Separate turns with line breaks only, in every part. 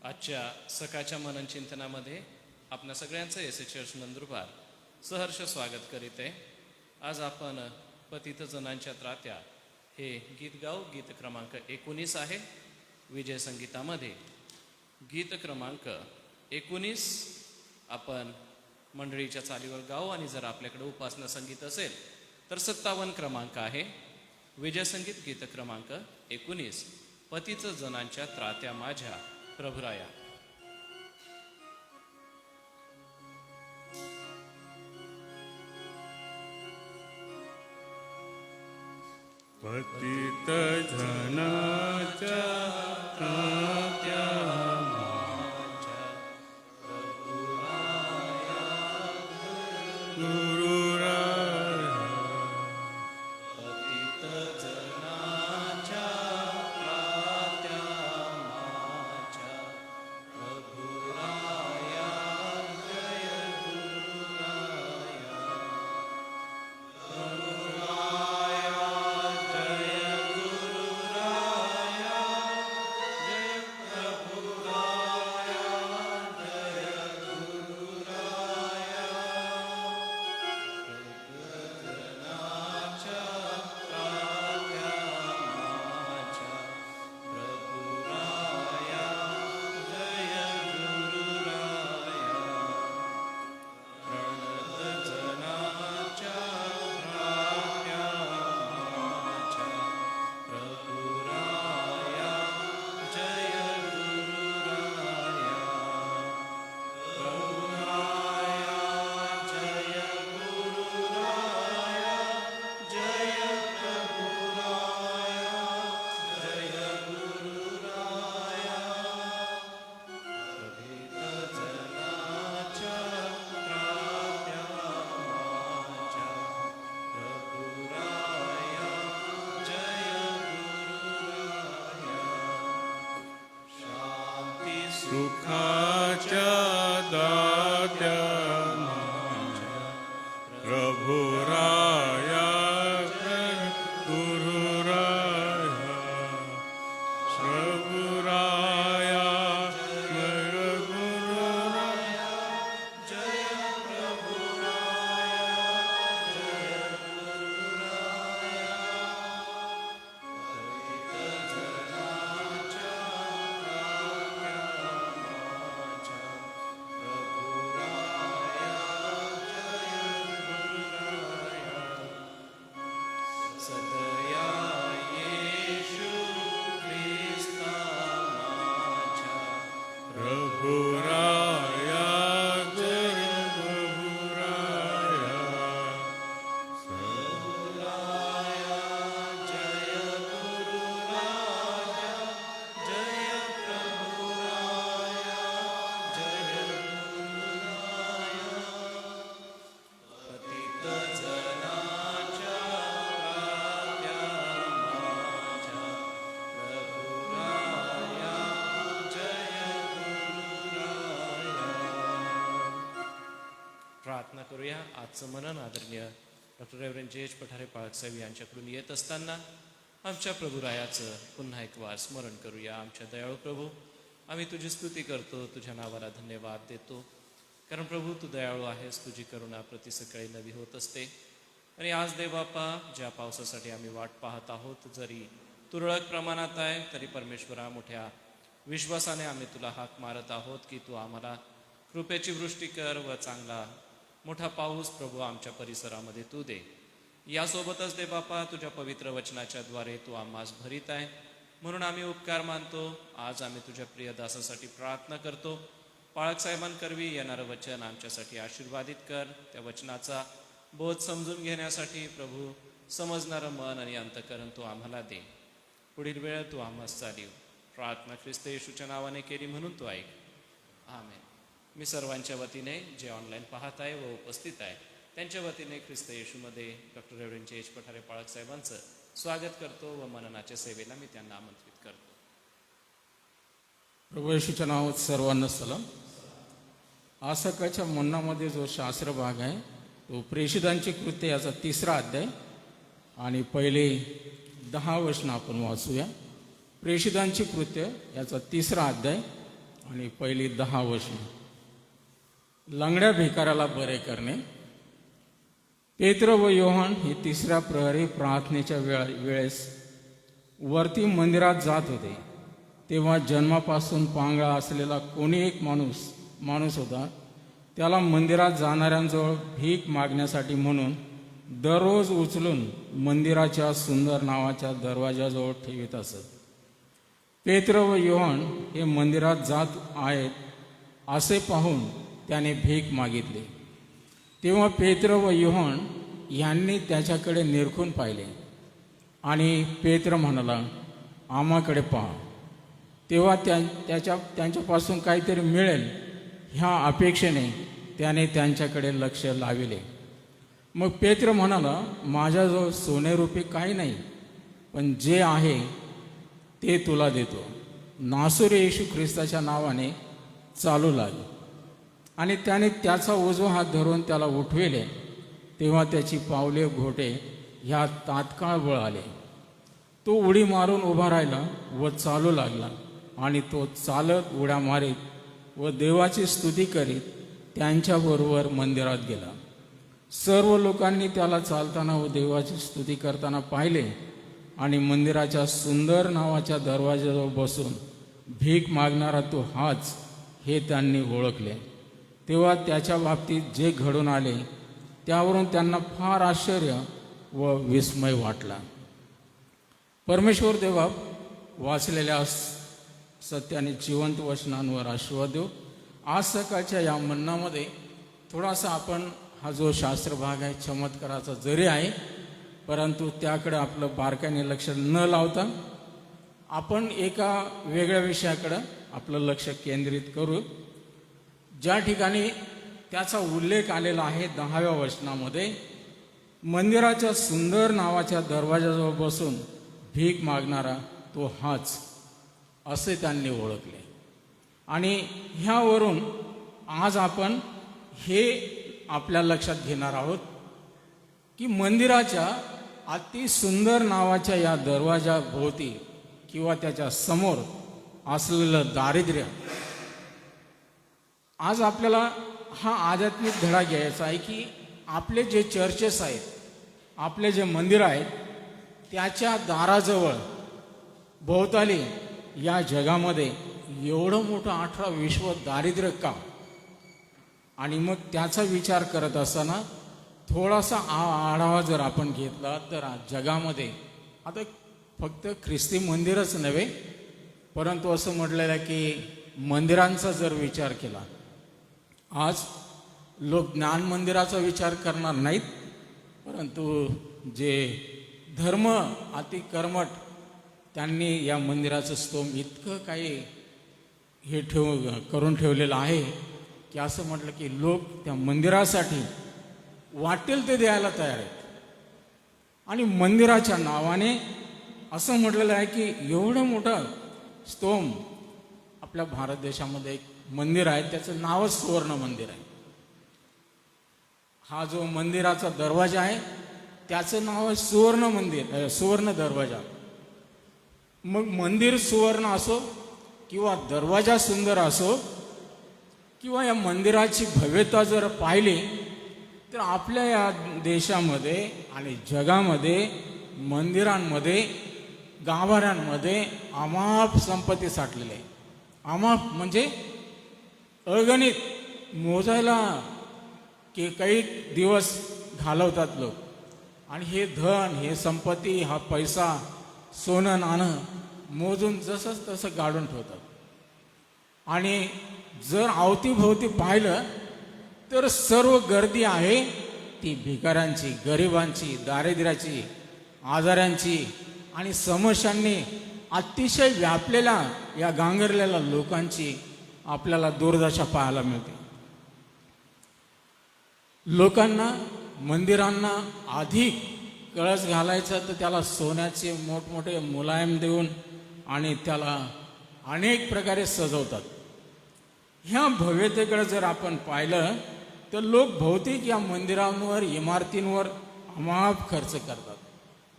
आजच्या सकाळच्या मनन चिंतनामध्ये आपल्या सगळ्यांचं एस चर्च नंदुरबार सहर्ष स्वागत करीत आहे. आज आपण पतित जनांच्या त्रात्या हे गीत गाऊ. गीत क्रमांक 19 आहे. विजय संगीतामध्ये गीत क्रमांक 19 आपण मंडळीच्या चालीवर गाऊ. आणि जर आपल्याकडे उपासना संगीत असेल तर 57 क्रमांक आहे. विजय संगीत गीत क्रमांक 19 पतित जनांच्या त्रात्या माझ्या प्रभुराया.
पतित जनाच्या त्रात्या माझ्या प्रभुराया गुरुराया.
पतित जनाच्या त्रात्या माझ्या प्रभुराया जय गुरुराया.
सुखाच्या दात्या माझ्या प्रभुराया गुरुराया. प्रभुराया गुरुराया
जय प्रभुराया जय गुरुराया. पतित जनाच्या सदया येशू ख्रिस्ता माझ्या
प्रभुराया गुरुराया.
गुरुराया जय गुरुराया जय प्रभुराया जय गुरुराया. पतित जनाच्या त्रात्या माझ्या प्रभुराया जय गुरुराया. प्रार्थना करूया. आजचं मनन आदरणीय डॉक्टर रेव्हरंड जे.एच. पठारे पाळकसाहेब यांच्याकडून येत असताना आमच्या प्रभुरायाचं पुन्हा एक वार स्मरण करूया. आमच्या दयाळू प्रभू, आम्ही तुझी स्तुती करतो, तुझ्या नावाला धन्यवाद देतो. कारण प्रभू तू दयाळू आहेस, तुझी करुणा प्रति सकाळी नवी होत असते. आणि आज देवबापा ज्या पावसासाठी आम्ही वाट पाहत आहोत, जरी तुरळक प्रमाणात आहे तरी परमेश्वरा मोठ्या विश्वासाने आम्ही तुला हाक मारत आहोत की तू आम्हाला कृपेची वृष्टी कर व चांगला मोठा पाऊस प्रभू आमच्या परिसरामध्ये तू दे. यासोबतच दे बापा, तुझ्या पवित्र वचनाच्या द्वारे तू आम्हास भरीत आहे म्हणून आम्ही उपकार मानतो. आज आम्ही तुझ्या प्रिय दासासाठी प्रार्थना करतो. पाळकसाहेबांकरवी येणारं वचन आमच्यासाठी आशीर्वादित कर. त्या वचनाचा बोध समजून घेण्यासाठी प्रभू समजणारं मन आणि अंतःकरण तू आम्हाला दे. पुढील वेळ तू आम्हास चालीव. प्रार्थना ख्रिस्त येशूच्या नावाने केली म्हणून तू ऐक. आमेन. मी सर्वांच्या वतीने जे ऑनलाईन पाहत आहे व उपस्थित आहे त्यांच्या वतीने ख्रिस्त येशूमध्ये डॉक्टर रेव्हरंड जे.एच. पठारे पाळकसाहेबांचं स्वागत करतो व मननाच्या सेवेला मी त्यांना आमंत्रित करतो.
प्रभू येशूच्या नावात सर्वांना सलाम. आज सकाळच्या मननामध्ये जो शास्त्र भाग आहे तो प्रेषितांची कृत्य याचा 3रा अध्याय आणि पहिले 10 वचन आपण वाचूया. प्रेषितांची कृत्य याचा 3रा अध्याय आणि पहिली 10 वचने. लंगड्या भिकाऱ्याला बरे करणे. पेत्र व योहान हे तिसऱ्या प्रहरी प्रार्थनेच्या वेळेस वरती मंदिरात जात होते. तेव्हा जन्मापासून पांगळा असलेला कोणी एक माणूस होता. त्याला मंदिरात जाणाऱ्यांजवळ भीक मागण्यासाठी म्हणून दररोज उचलून मंदिराच्या सुंदर नावाच्या दरवाजाजवळ ठेवीत असत. पेत्र व योहान हे मंदिरात जात आहेत असे पाहून त्याने भीक मागितली. तेव्हा पेत्र व योहान यांनी त्याच्याकडे निरखून पाहिले आणि पेत्र म्हणाला, आम्हाकडे पहा. तेव्हा त्यांच्यापासून काहीतरी मिळेल ह्या अपेक्षेने त्याने त्यांच्याकडे लक्ष लाविले. मग पेत्र म्हणाला, माझ्याजवळ सोनेरूपी काही नाही, पण जे आहे ते तुला देतो. नासुरी येशू ख्रिस्ताच्या नावाने चालू लाग. आणि त्याने त्याचा उजवा हात धरून त्याला उठविले. तेव्हा त्याची पावले घोटे ह्या तात्काळ बळ आले. तो उडी मारून उभा राहिला व चालू लागला. आणि तो चालत उड्या मारीत व देवाची स्तुती करीत त्यांच्याबरोबर मंदिरात गेला. सर्व लोकांनी त्याला चालताना व देवाची स्तुती करताना पाहिले आणि मंदिराच्या सुंदर नावाच्या दरवाजाजवळ बसून भीक मागणारा तो हाच हे त्यांनी ओळखले. तेव्हा त्याच्या बाबतीत जे घडून आले त्यावरून त्यांना फार आश्चर्य व विस्मय वाटला. परमेश्वर देवा वाचलेल्या सत्याने जिवंत वचनांवर आशीर्वाद देऊ. आज सकाळच्या या म्हणण्यामध्ये थोडासा आपण हा जो शास्त्र भाग आहे चमत्काराचा जरी आहे, परंतु त्याकडे आपलं बारकाईने लक्ष न लावता आपण एका वेगळ्या विषयाकडे आपलं लक्ष केंद्रित करू. ज्या ठिकाणी त्याचा उल्लेख आलेला आहे 10व्या वचनामध्ये, मंदिराच्या सुंदर नावाच्या दरवाजाजवळ बसून भीक मागणारा तो हाच असे त्यांनी ओळखले. आणि ह्यावरून आज आपण हे आपल्या लक्षात घेणार आहोत की मंदिराच्या अति सुंदर नावाच्या या दरवाजाभोवती किंवा त्याच्या समोर असलेलं दारिद्र्य, आज आपल्याला हा आध्यात्मिक धडा घ्यायचा आहे की आपले जे चर्चेस आहेत, आपले जे मंदिर आहेत, त्याच्या दाराजवळ भोवताली या जगामध्ये एवढं मोठं 18 विश्व दारिद्र्य का? आणि मग त्याचा विचार करत असताना थोडासा आढावा जर आपण घेतला तर जगामध्ये आता फक्त ख्रिस्ती मंदिरच नव्हे, परंतु असं म्हटलेलं आहे की मंदिरांचा जर विचार केला, आज लोक ज्ञान मंदिराचा विचार करणार नाहीत, परंतु जे धर्म अति कर्मठ त्यांनी या मंदिराचं स्तोम इतकं काही हे करून ठेवलेलं आहे की असं म्हटलं की लोक त्या मंदिरासाठी वाटेल ते द्यायला तयार आहेत. आणि मंदिराच्या नावाने असं म्हटलेलं आहे की एवढं मोठं स्तोम आपल्या भारत देशामध्ये एक मंदिर आहे, त्याचं नावच सुवर्ण मंदिर आहे. हा जो मंदिराचा दरवाजा आहे त्याचं नाव आहे सुवर्ण मंदिर, सुवर्ण दरवाजा. मग मंदिर सुवर्ण असो किंवा दरवाजा सुंदर असो किंवा या मंदिराची भव्यता जर पाहिली तर आपल्या या देशामध्ये आणि जगामध्ये मंदिरांमध्ये, गाभाऱ्यांमध्ये अमाप संपत्ती साठलेली आहे. अमाप म्हणजे अगणित, मोजायला की काही दिवस घालवतात लोक. आणि हे धन, हे संपत्ती, हा पैसा, सोनं नाणं मोजून जसंच तसं गाडून ठेवतात. आणि जर अवतीभोवती पाहिलं तर सर्व गर्दी आहे ती भिकाऱ्यांची, गरिबांची, दारिद्र्याची, आजारांची आणि समस्यांनी अतिशय व्यापलेल्या या गांगरलेल्या लोकांची आपल्याला दुर्दशा पाहायला मिळते. लोकांना, मंदिरांना अधिक कळस घालायचं तर त्याला सोन्याचे मोठमोठे मुलायम देऊन आणि त्याला अनेक प्रकारे सजवतात. ह्या भव्यतेकडे जर आपण पाहिलं तर लोक भौतिक या मंदिरांवर, इमारतींवर अमाप खर्च करतात.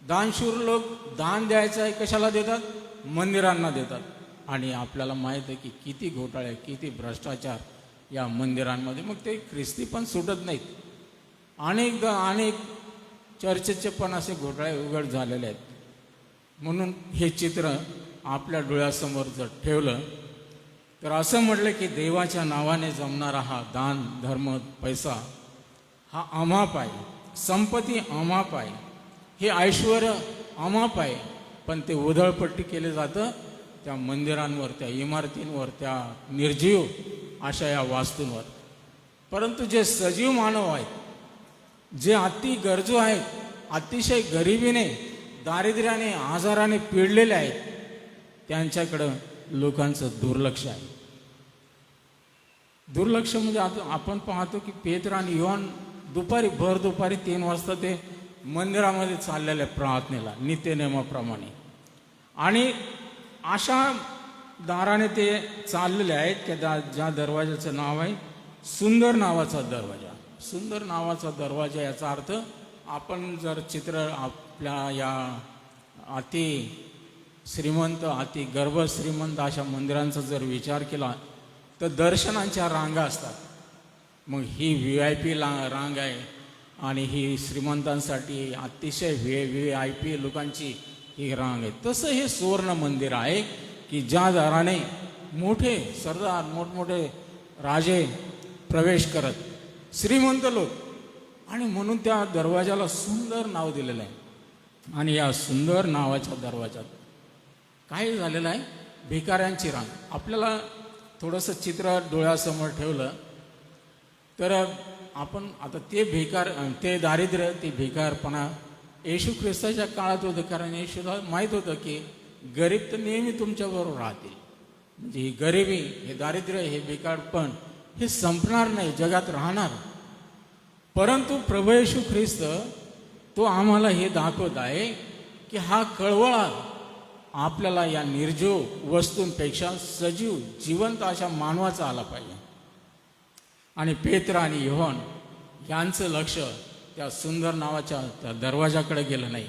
दानशूर लोक दान द्यायचं आहे, कशाला देतात? मंदिरांना देतात. आणि आपल्याला माहीत आहे की किती घोटाळे, किती भ्रष्टाचार या मंदिरांमध्ये. मग ते ख्रिस्ती पण सुटत नाहीत. अनेक चर्चेचे पण असे घोटाळे उघड झालेले आहेत. म्हणून हे चित्र आपल्या डोळ्यासमोर जर ठेवलं तर असं म्हटलं की देवाच्या नावाने जमणारा हा दान धर्म पैसा हा अमाप आहे, संपत्ती अमाप आहे, हे ऐश्वर अमाप आहे. पण ते उधळपट्टी केले जातं त्या मंदिरांवर, त्या इमारतींवर, त्या निर्जीव अशा या वास्तूंवर. परंतु जे सजीव मानव आहेत, जे अति गरजू आहेत, अतिशय गरिबीने, दारिद्र्याने, आजाराने पिडलेले आहेत, त्यांच्याकडं लोकांचं दुर्लक्ष आहे. दुर्लक्ष म्हणजे आपण पाहतो की पेत्र आणि योहान भर दुपारी 3 वाजता ते मंदिरामध्ये चाललेल्या प्रार्थनेला नित्यनेमाप्रमाणे, आणि अशा दाराने ते चाललेले आहेत की ज्या दरवाजाचं नाव आहे सुंदर नावाचा दरवाजा. सुंदर नावाचा दरवाजा याचा अर्थ आपण जर चित्र आपल्या या अति श्रीमंत, अति गर्भ श्रीमंत अशा मंदिरांचा जर विचार केला तर दर्शनांच्या रांगा असतात. मग ही VIP रांग आहे आणि ही श्रीमंतांसाठी अतिशय VIP लोकांची ही रांग आहे. तसं हे सुवर्ण मंदिर आहे की ज्या दाराने मोठे सरदार, मोठमोठे राजे प्रवेश करत, श्रीमंत लोक, आणि म्हणून त्या दरवाजाला सुंदर नाव दिलेलं आहे. आणि या सुंदर नावाच्या दरवाजात काय झालेलं आहे? भिकाऱ्यांची रांग. आपल्याला थोडंसं चित्र डोळ्यासमोर ठेवलं तर आपण आता ते दारिद्र्य, ते भिकारपणा येशू ख्रिस्ताच्या काळात होतं. कारण येशूला माहीत होतं की गरीब तर नेहमी तुमच्याबरोबर राहतील. म्हणजे ही गरिबी, हे दारिद्र्य, हे भिकारपण हे संपणार नाही, जगात राहणार. परंतु प्रभू येशू ख्रिस्त तो आम्हाला हे दाखवत आहे की हा कळवळा आपल्याला या निर्जीव वस्तूंपेक्षा सजीव जिवंत अशा मानवाचा आला पाहिजे. आणि पेत्र आणि योहान यांचं लक्ष त्या सुंदर नावाच्या त्या दरवाजाकडे गेलं नाही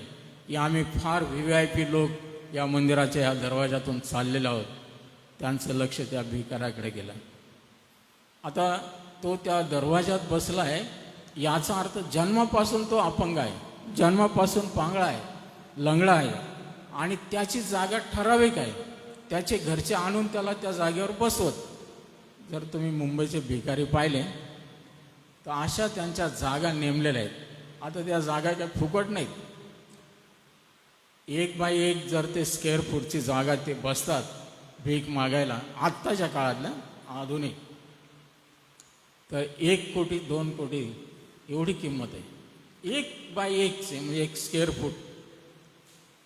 की आम्ही फार VIP लोक या मंदिराच्या या दरवाजातून चाललेलो आहोत. त्यांचं लक्ष त्या भिकाराकडे गेलं. आता तो त्या दरवाजात बसला आहे याचा अर्थ जन्मापासून तो अपंग आहे, जन्मापासून पांगळा आहे, लंगडा आहे, आणि त्याची जागा ठराविक आहे. त्याचे घरचे आणून त्याला त्या जागेवर बसवत. जर तुम्ही मुंबईचे भिकारी पाहिले तर अशा त्यांच्या जागा नेमलेल्या आहेत. आता त्या जागा काही फुकट नाहीत. 1 बाय 1 जर ते स्क्वेअर फूटची जागा ते बसतात भीक मागायला, आत्ताच्या काळातल्या आधुनिक, तर 1 कोटी 2 कोटी एवढी किंमत आहे. 1 बाय 1 म्हणजे 1 स्क्वेअर फूट.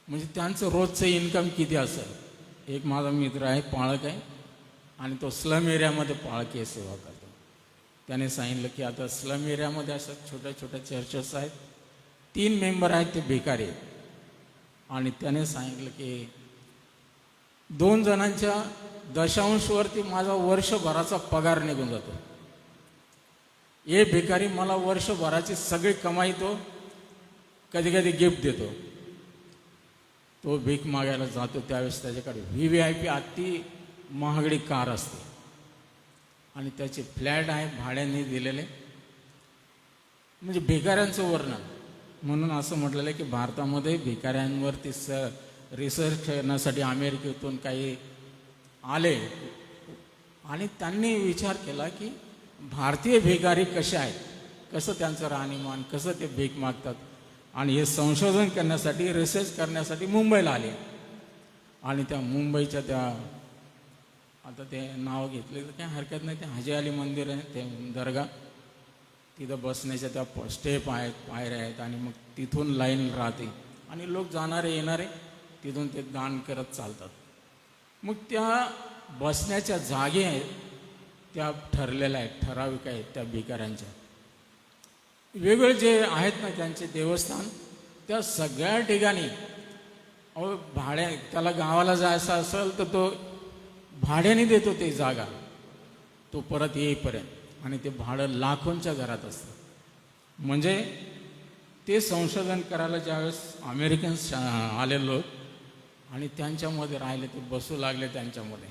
म्हणजे त्यांचं रोजचं इन्कम किती असेल? एक माझा मित्र आहे, पाळक आहे, आणि तो स्लम एरियामध्ये पाळकी सेवा करतो. त्याने सांगितलं की आता स्लम एरियामध्ये अशा छोट्या छोट्या चर्चेस आहेत, 3 मेंबर आहेत ते भिकारी आहेत. आणि त्याने सांगितलं की 2 जणांच्या दशांशवरती माझा वर्षभराचा पगार निघून जातो. हे भिकारी मला वर्षभराची सगळी कमाई तो कधी कधी गिफ्ट देतो. तो भीक मागायला जातो त्यावेळेस त्याच्याकडे VIP अति महागडी कार असते आणि त्याचे फ्लॅट आहे भाड्याने दिलेले. म्हणजे भिकाऱ्यांचं वर्णन. म्हणून असं म्हटलेलं आहे की भारतामध्ये भिकाऱ्यांवरती रिसर्च करण्यासाठी अमेरिकेतून काही आले आणि त्यांनी विचार केला की भारतीय भिकारी कसे आहेत, कसं त्यांचं राहणीमान, कसं ते भीक मागतात. आणि हे संशोधन करण्यासाठी, रिसर्च करण्यासाठी मुंबईला आले. आणि त्या मुंबईच्या त्या, आता ते नाव घेतले तर काही हरकत नाही, ते हाजी अली मंदिर आहे, ते दर्गा, तिथं बसण्याच्या त्या स्टेप आहेत, पायऱ्या आहेत, आणि मग तिथून लाईन राहते आणि लोक जाणारे येणारे तिथून ते दान करत चालतात. मग त्या बसण्याच्या जागे आहेत त्या ठरलेल्या आहेत, ठराविक आहेत. त्या भिकाऱ्यांच्या वेगळे जे आहेत ना त्यांचे देवस्थान, त्या सगळ्या ठिकाणी भाड्या, त्याला गावाला जायचं असेल तर तो भाड्याने देतो ते जागा, तो परत येईपर्यंत. आणि ते भाडं लाखोंच्या घरात असतं. म्हणजे ते संशोधन करायला ज्यावेळेस अमेरिकन्स आले लोक, आणि त्यांच्यामध्ये राहिले, ते बसू लागले त्यांच्यामध्ये.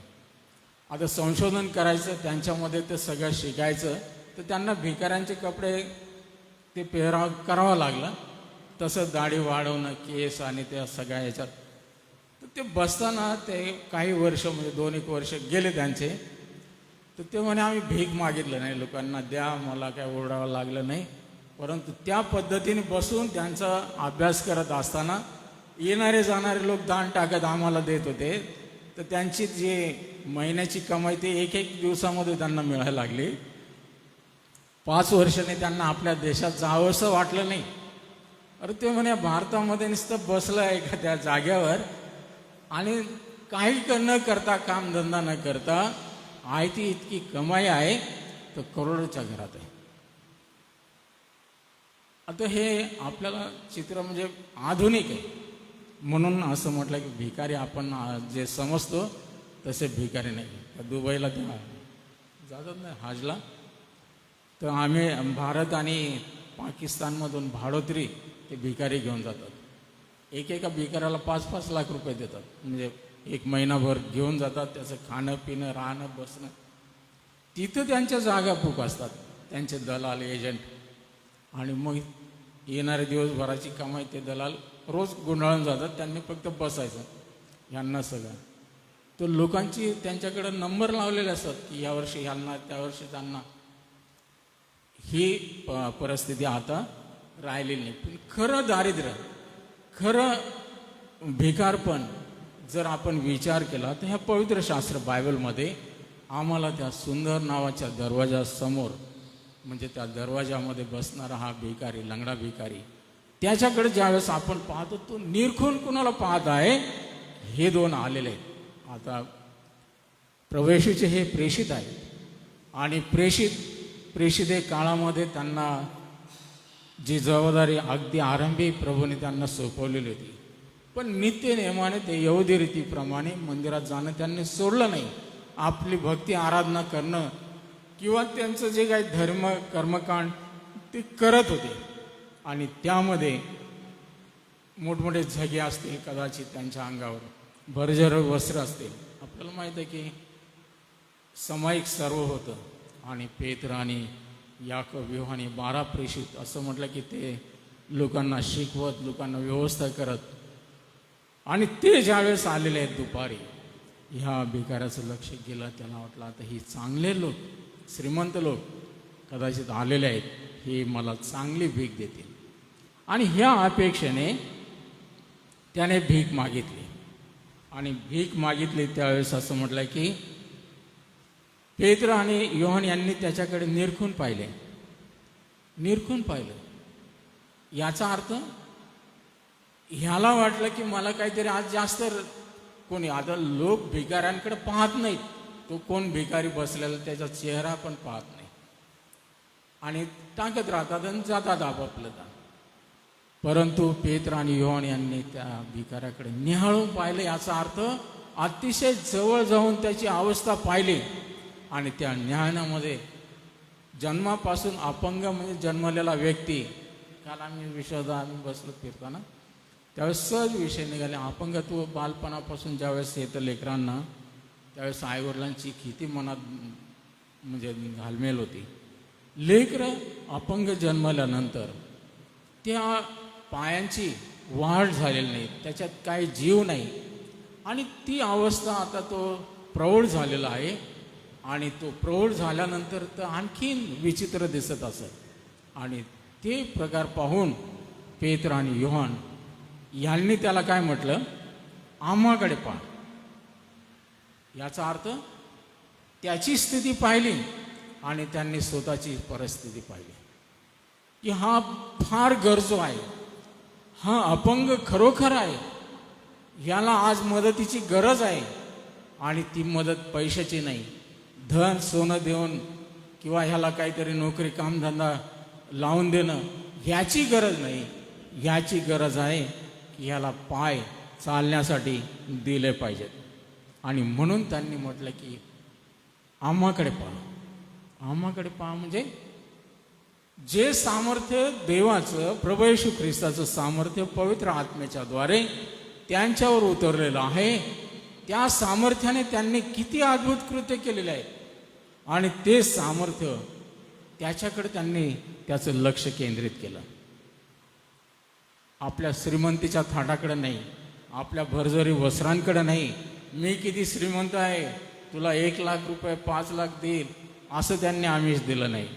आता संशोधन करायचं त्यांच्यामध्ये, ते सगळं शिकायचं, तर त्यांना भिकाऱ्यांचे कपडे ते पेहराव करावा लागला. तसं दाढी वाढवणं, केस आणि त्या सगळ्या ह्याच्यात तर ते बसताना ते काही वर्ष म्हणजे 2-1 वर्ष गेले त्यांचे. तर ते म्हणे आम्ही भीक मागितलं नाही लोकांना, द्या, मला काय ओरडावं लागलं नाही. परंतु त्या पद्धतीने बसून त्यांचा अभ्यास करत असताना येणारे जाणारे लोक दान टाकत आम्हाला देत होते. तर त्यांची जी महिन्याची कमाई ते 1-1 दिवसामध्ये त्यांना मिळायला लागली. 5 वर्षाने त्यांना आपल्या देशात जावंसं वाटलं नाही. अरे ते म्हणे भारतामध्ये नुसतं बसलं आहे का त्या जाग्यावर आणि काही न करता, कामधंदा न करता, आहे ती इतकी कमाई आहे तर करोडोच्या घरात आहे. आता हे आपल्याला चित्र म्हणजे आधुनिक आहे म्हणून असं म्हटलं की भिकारी आपण जे समजतो तसे भिकारी नाही. दुबईला त्या जातात ना हजला, तर आम्ही भारत आणि पाकिस्तानमधून भाडोत्री ते भिकारी घेऊन जातात. एकेका भिकाऱ्याला 5-5 लाख रुपये देतात. म्हणजे 1 महिनाभर घेऊन जातात, त्याचं खाणं पिणं राहणं बसणं. तिथं त्यांच्या जागा खूप असतात, त्यांचे दलाल एजंट. आणि मग येणारे दिवसभराची कमाई ते दलाल रोज गुंडाळून जातात. त्यांनी फक्त बसायचं यांना सगळं. तर लोकांची त्यांच्याकडे नंबर लावलेले असतात की यावर्षी ह्यांना, त्यावर्षी त्यांना. ही परिस्थिती आता राहिलेली नाही. पण खरं दारिद्र्य, खरं भिकारपण जर आपण विचार केला तर ह्या पवित्र शास्त्र बायबलमध्ये आम्हाला त्या सुंदर नावाच्या दरवाजासमोर, म्हणजे त्या दरवाजामध्ये बसणारा हा भिकारी, लंगडा भिकारी, त्याच्याकडे ज्यावेळेस आपण पाहतो तो निरखून कुणाला पाहत आहे, हे 2 आलेले आहेत. आता प्रवेशूचे हे प्रेषित आहेत आणि प्रेषित काळामध्ये त्यांना जी जबाबदारी अगदी आरंभी प्रभूने त्यांना सोपवलेली होती. पण नित्य नियमाने ते यहुदी रीतीप्रमाणे मंदिरात जाणं त्यांनी सोडलं नाही. आपली भक्ती आराधना करणं किंवा त्यांचं जे काही धर्म कर्मकांड ते करत होते. आणि त्यामध्ये मोठमोठे झगे असतील कदाचित त्यांच्या अंगावर, भरजर वस्त्र असतील. आपल्याला माहीत आहे की सामायिक सर्व होतं. आणि पेत्र आणि याकब, योहान, 12 प्रेषित असं म्हटलं की ते लोकांना शिकवत, लोकांना व्यवस्था करत. आणि ते ज्यावेळेस आलेले आहेत दुपारी, ह्या भिकाऱ्याचं लक्ष गेलं. त्याला वाटलं आता ही चांगले लोक, श्रीमंत लोक कदाचित आलेले आहेत, हे मला चांगली भीक देतील. आणि ह्या अपेक्षेने त्याने भीक मागितली. आणि भीक मागितली त्यावेळेस असं म्हटलं की पेत्र आणि योहान यांनी त्याच्याकडे निरखून पाहिलं. याचा अर्थ ह्याला वाटलं की मला काहीतरी आज जास्त कोणी, आता लोक भिकाऱ्यांकडे पाहत नाहीत, तो कोण भिकारी बसलेला त्याचा चेहरा पण पाहत नाही आणि टाकत राहतात आणि जातात आपापलं. परंतु पेत्र आणि योहान यांनी त्या भिकाऱ्याकडे निहाळून पाहिलं. याचा अर्थ अतिशय जवळ जाऊन त्याची अवस्था पाहिली. आणि त्या न्यायामध्ये जन्मापासून अपंग म्हणजे जन्मलेला व्यक्ती, काल आम्ही विश्वास बसलो फिरताना त्यावेळेस सहज विषय निघाले. अपंगत्व बालपणापासून ज्यावेळेस येतं लेकरांना, त्यावेळेस आईवडिलांची किती मनात म्हणजे घालमेल होती. लेकरं अपंग जन्मल्यानंतर त्या पायांची वाढ झालेली नाही, त्याच्यात काही जीव नाही. आणि ती अवस्था आता तो प्रौढ झालेला आहे. आणि तो प्रौढ झाल्यानंतर तर आणखीन विचित्र दिसत असत. आणि ते प्रकार पाहून पेत्र आणि योहान यांनी त्याला काय म्हटलं, आम्हाकडे पहा. याचा अर्थ त्याची स्थिती पाहिली आणि त्यांनी स्वतःची परिस्थिती पाहिली की हा फार गरजू आहे, हा अपंग खरोखर आहे, याला आज मदतीची गरज आहे. आणि ती मदत पैशाची नाही, धन सोनं देऊन किंवा ह्याला काहीतरी नोकरी कामधंदा लावून देणं ह्याची गरज नाही. ह्याची गरज आहे की ह्याला पाय चालण्यासाठी दिले पाहिजेत. आणि म्हणून त्यांनी म्हटलं की आम्हाकडे पहा. आम्हाकडे पहा म्हणजे जे सामर्थ्य देवाचं, प्रभू येशू ख्रिस्ताचं सामर्थ्य पवित्र आत्म्याच्या द्वारे त्यांच्यावर उतरलेलं आहे. त्या सामर्थ्याने त्यांनी किती अद्भुत कृत्य केलेले आहे आणि ते सामर्थ्य त्याच्याकडे त्यांनी त्याचं लक्ष केंद्रित केलं. आपल्या श्रीमंतीच्या थाटाकडे नाही, आपल्या भरजरी वस्त्रांकडे नाही, मी किती श्रीमंत आहे, तुला 1,00,000 रुपये 5,00,000 देईल, असं त्यांनी आमिष दिलं नाही.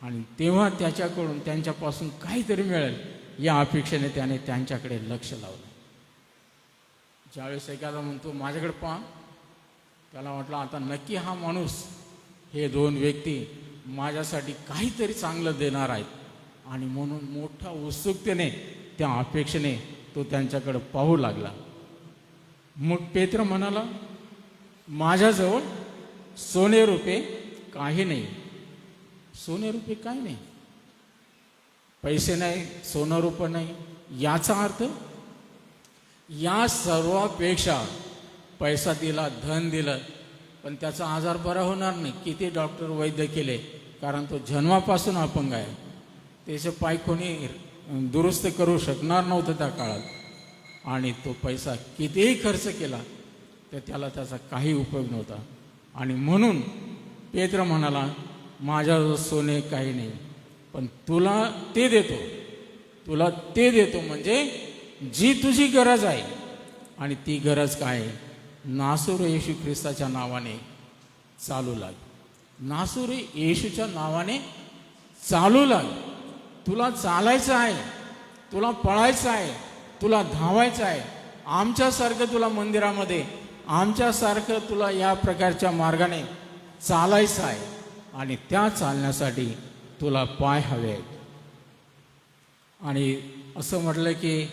आणि तेव्हा त्याच्याकडून त्यांच्यापासून काहीतरी मिळेल या अपेक्षेने त्याने त्यांच्याकडे लक्ष लावलं. ज्यावेळेस एखादा म्हणतो माझ्याकडे पहा, त्याला वाटलं आता नक्की हा माणूस, हे 2 व्यक्ती माझ्यासाठी काहीतरी चांगलं देणार आहेत. आणि म्हणून मोठ्या उत्सुकतेने त्या अपेक्षेने तो त्यांच्याकडे पाहू लागला. मग पेत्र म्हणाला, माझ्याजवळ सोने रुपये काही नाही. सोने रुपये काही नाही, पैसे नाही, सोनं रुपये नाही. याचा अर्थ या सर्वापेक्षा पैसा दिला, धन दिलं, पण त्याचा आजार बरा होणार नाही. किती डॉक्टर वैद्य केले, कारण तो जन्मापासून अपंग आहे. त्याचे पाय कोणी दुरुस्त करू शकणार नव्हतं त्या काळात. आणि तो पैसा कितीही खर्च केला तर त्याला त्याचा काही उपयोग नव्हता. आणि म्हणून पेत्र म्हणाला, माझ्याजवळ सोने काही नाही, पण तुला ते देतो, तुला ते देतो. म्हणजे जी तुझी गरज आहे, आणि ती गरज काय आहे? नासोर येशू ख्रिस्ताच्या नावाने चालू लाग. नासोर येशूच्या नावाने चालू लाग. तुला चालायचं आहे, तुला पळायचं आहे, तुला धावायचं आहे. आमच्यासारखं तुला मंदिरामध्ये, आमच्यासारखं तुला या प्रकारच्या मार्गाने चालायचं आहे. आणि त्या चालण्यासाठी तुला पाय हवे आहेत. आणि असं म्हटलं की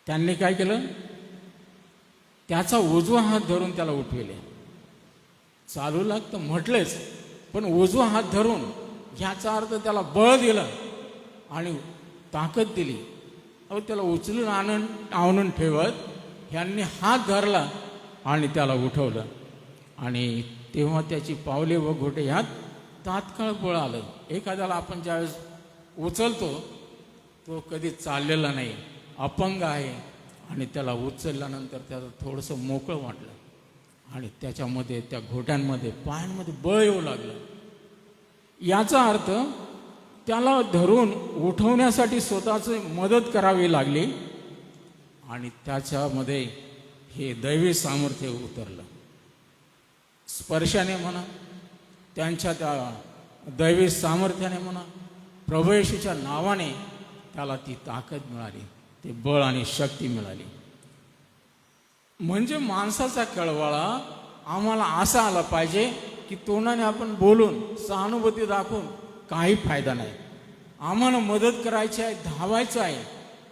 त्यांनी काय केलं? त्याचा उजवा हात धरून त्याला उठविले. चालू लागतं म्हटलेच, पण उजवा हात धरून, ह्याचा अर्थ त्याला बळ दिलं आणि ताकद दिली. अहो, त्याला उचलून आणून ठेवत ह्यांनी हात धरला आणि त्याला उठवलं. आणि तेव्हा त्याची पावले व घोटे ह्यात तात्काळ बळ आलं. एखाद्याला आपण ज्यावेळेस उचलतो, तो कधी चाललेला नाही, अपंग आहे, आणि त्याला उचलल्यानंतर त्याला थोडंसं मोकळं वाटलं आणि त्याच्यामध्ये, त्या घोट्यांमध्ये, पायांमध्ये बळ येऊ लागलं. याचा अर्थ त्याला धरून उठवण्यासाठी स्वतःची मदत करावी लागली आणि त्याच्यामध्ये हे दैवी सामर्थ्य उतरलं. स्पर्शाने म्हणा, त्यांच्या त्या दैवी सामर्थ्याने म्हणा, प्रभू येशूच्या नावाने त्याला ती ताकद मिळाली, ते बळ आणि शक्ती मिळाली. म्हणजे माणसाचा कळवळा आम्हाला असा आला पाहिजे की तोंडाने आपण बोलून, सहानुभूती दाखवून काही फायदा नाही. आम्हाला मदत करायची आहे, धावायचं आहे.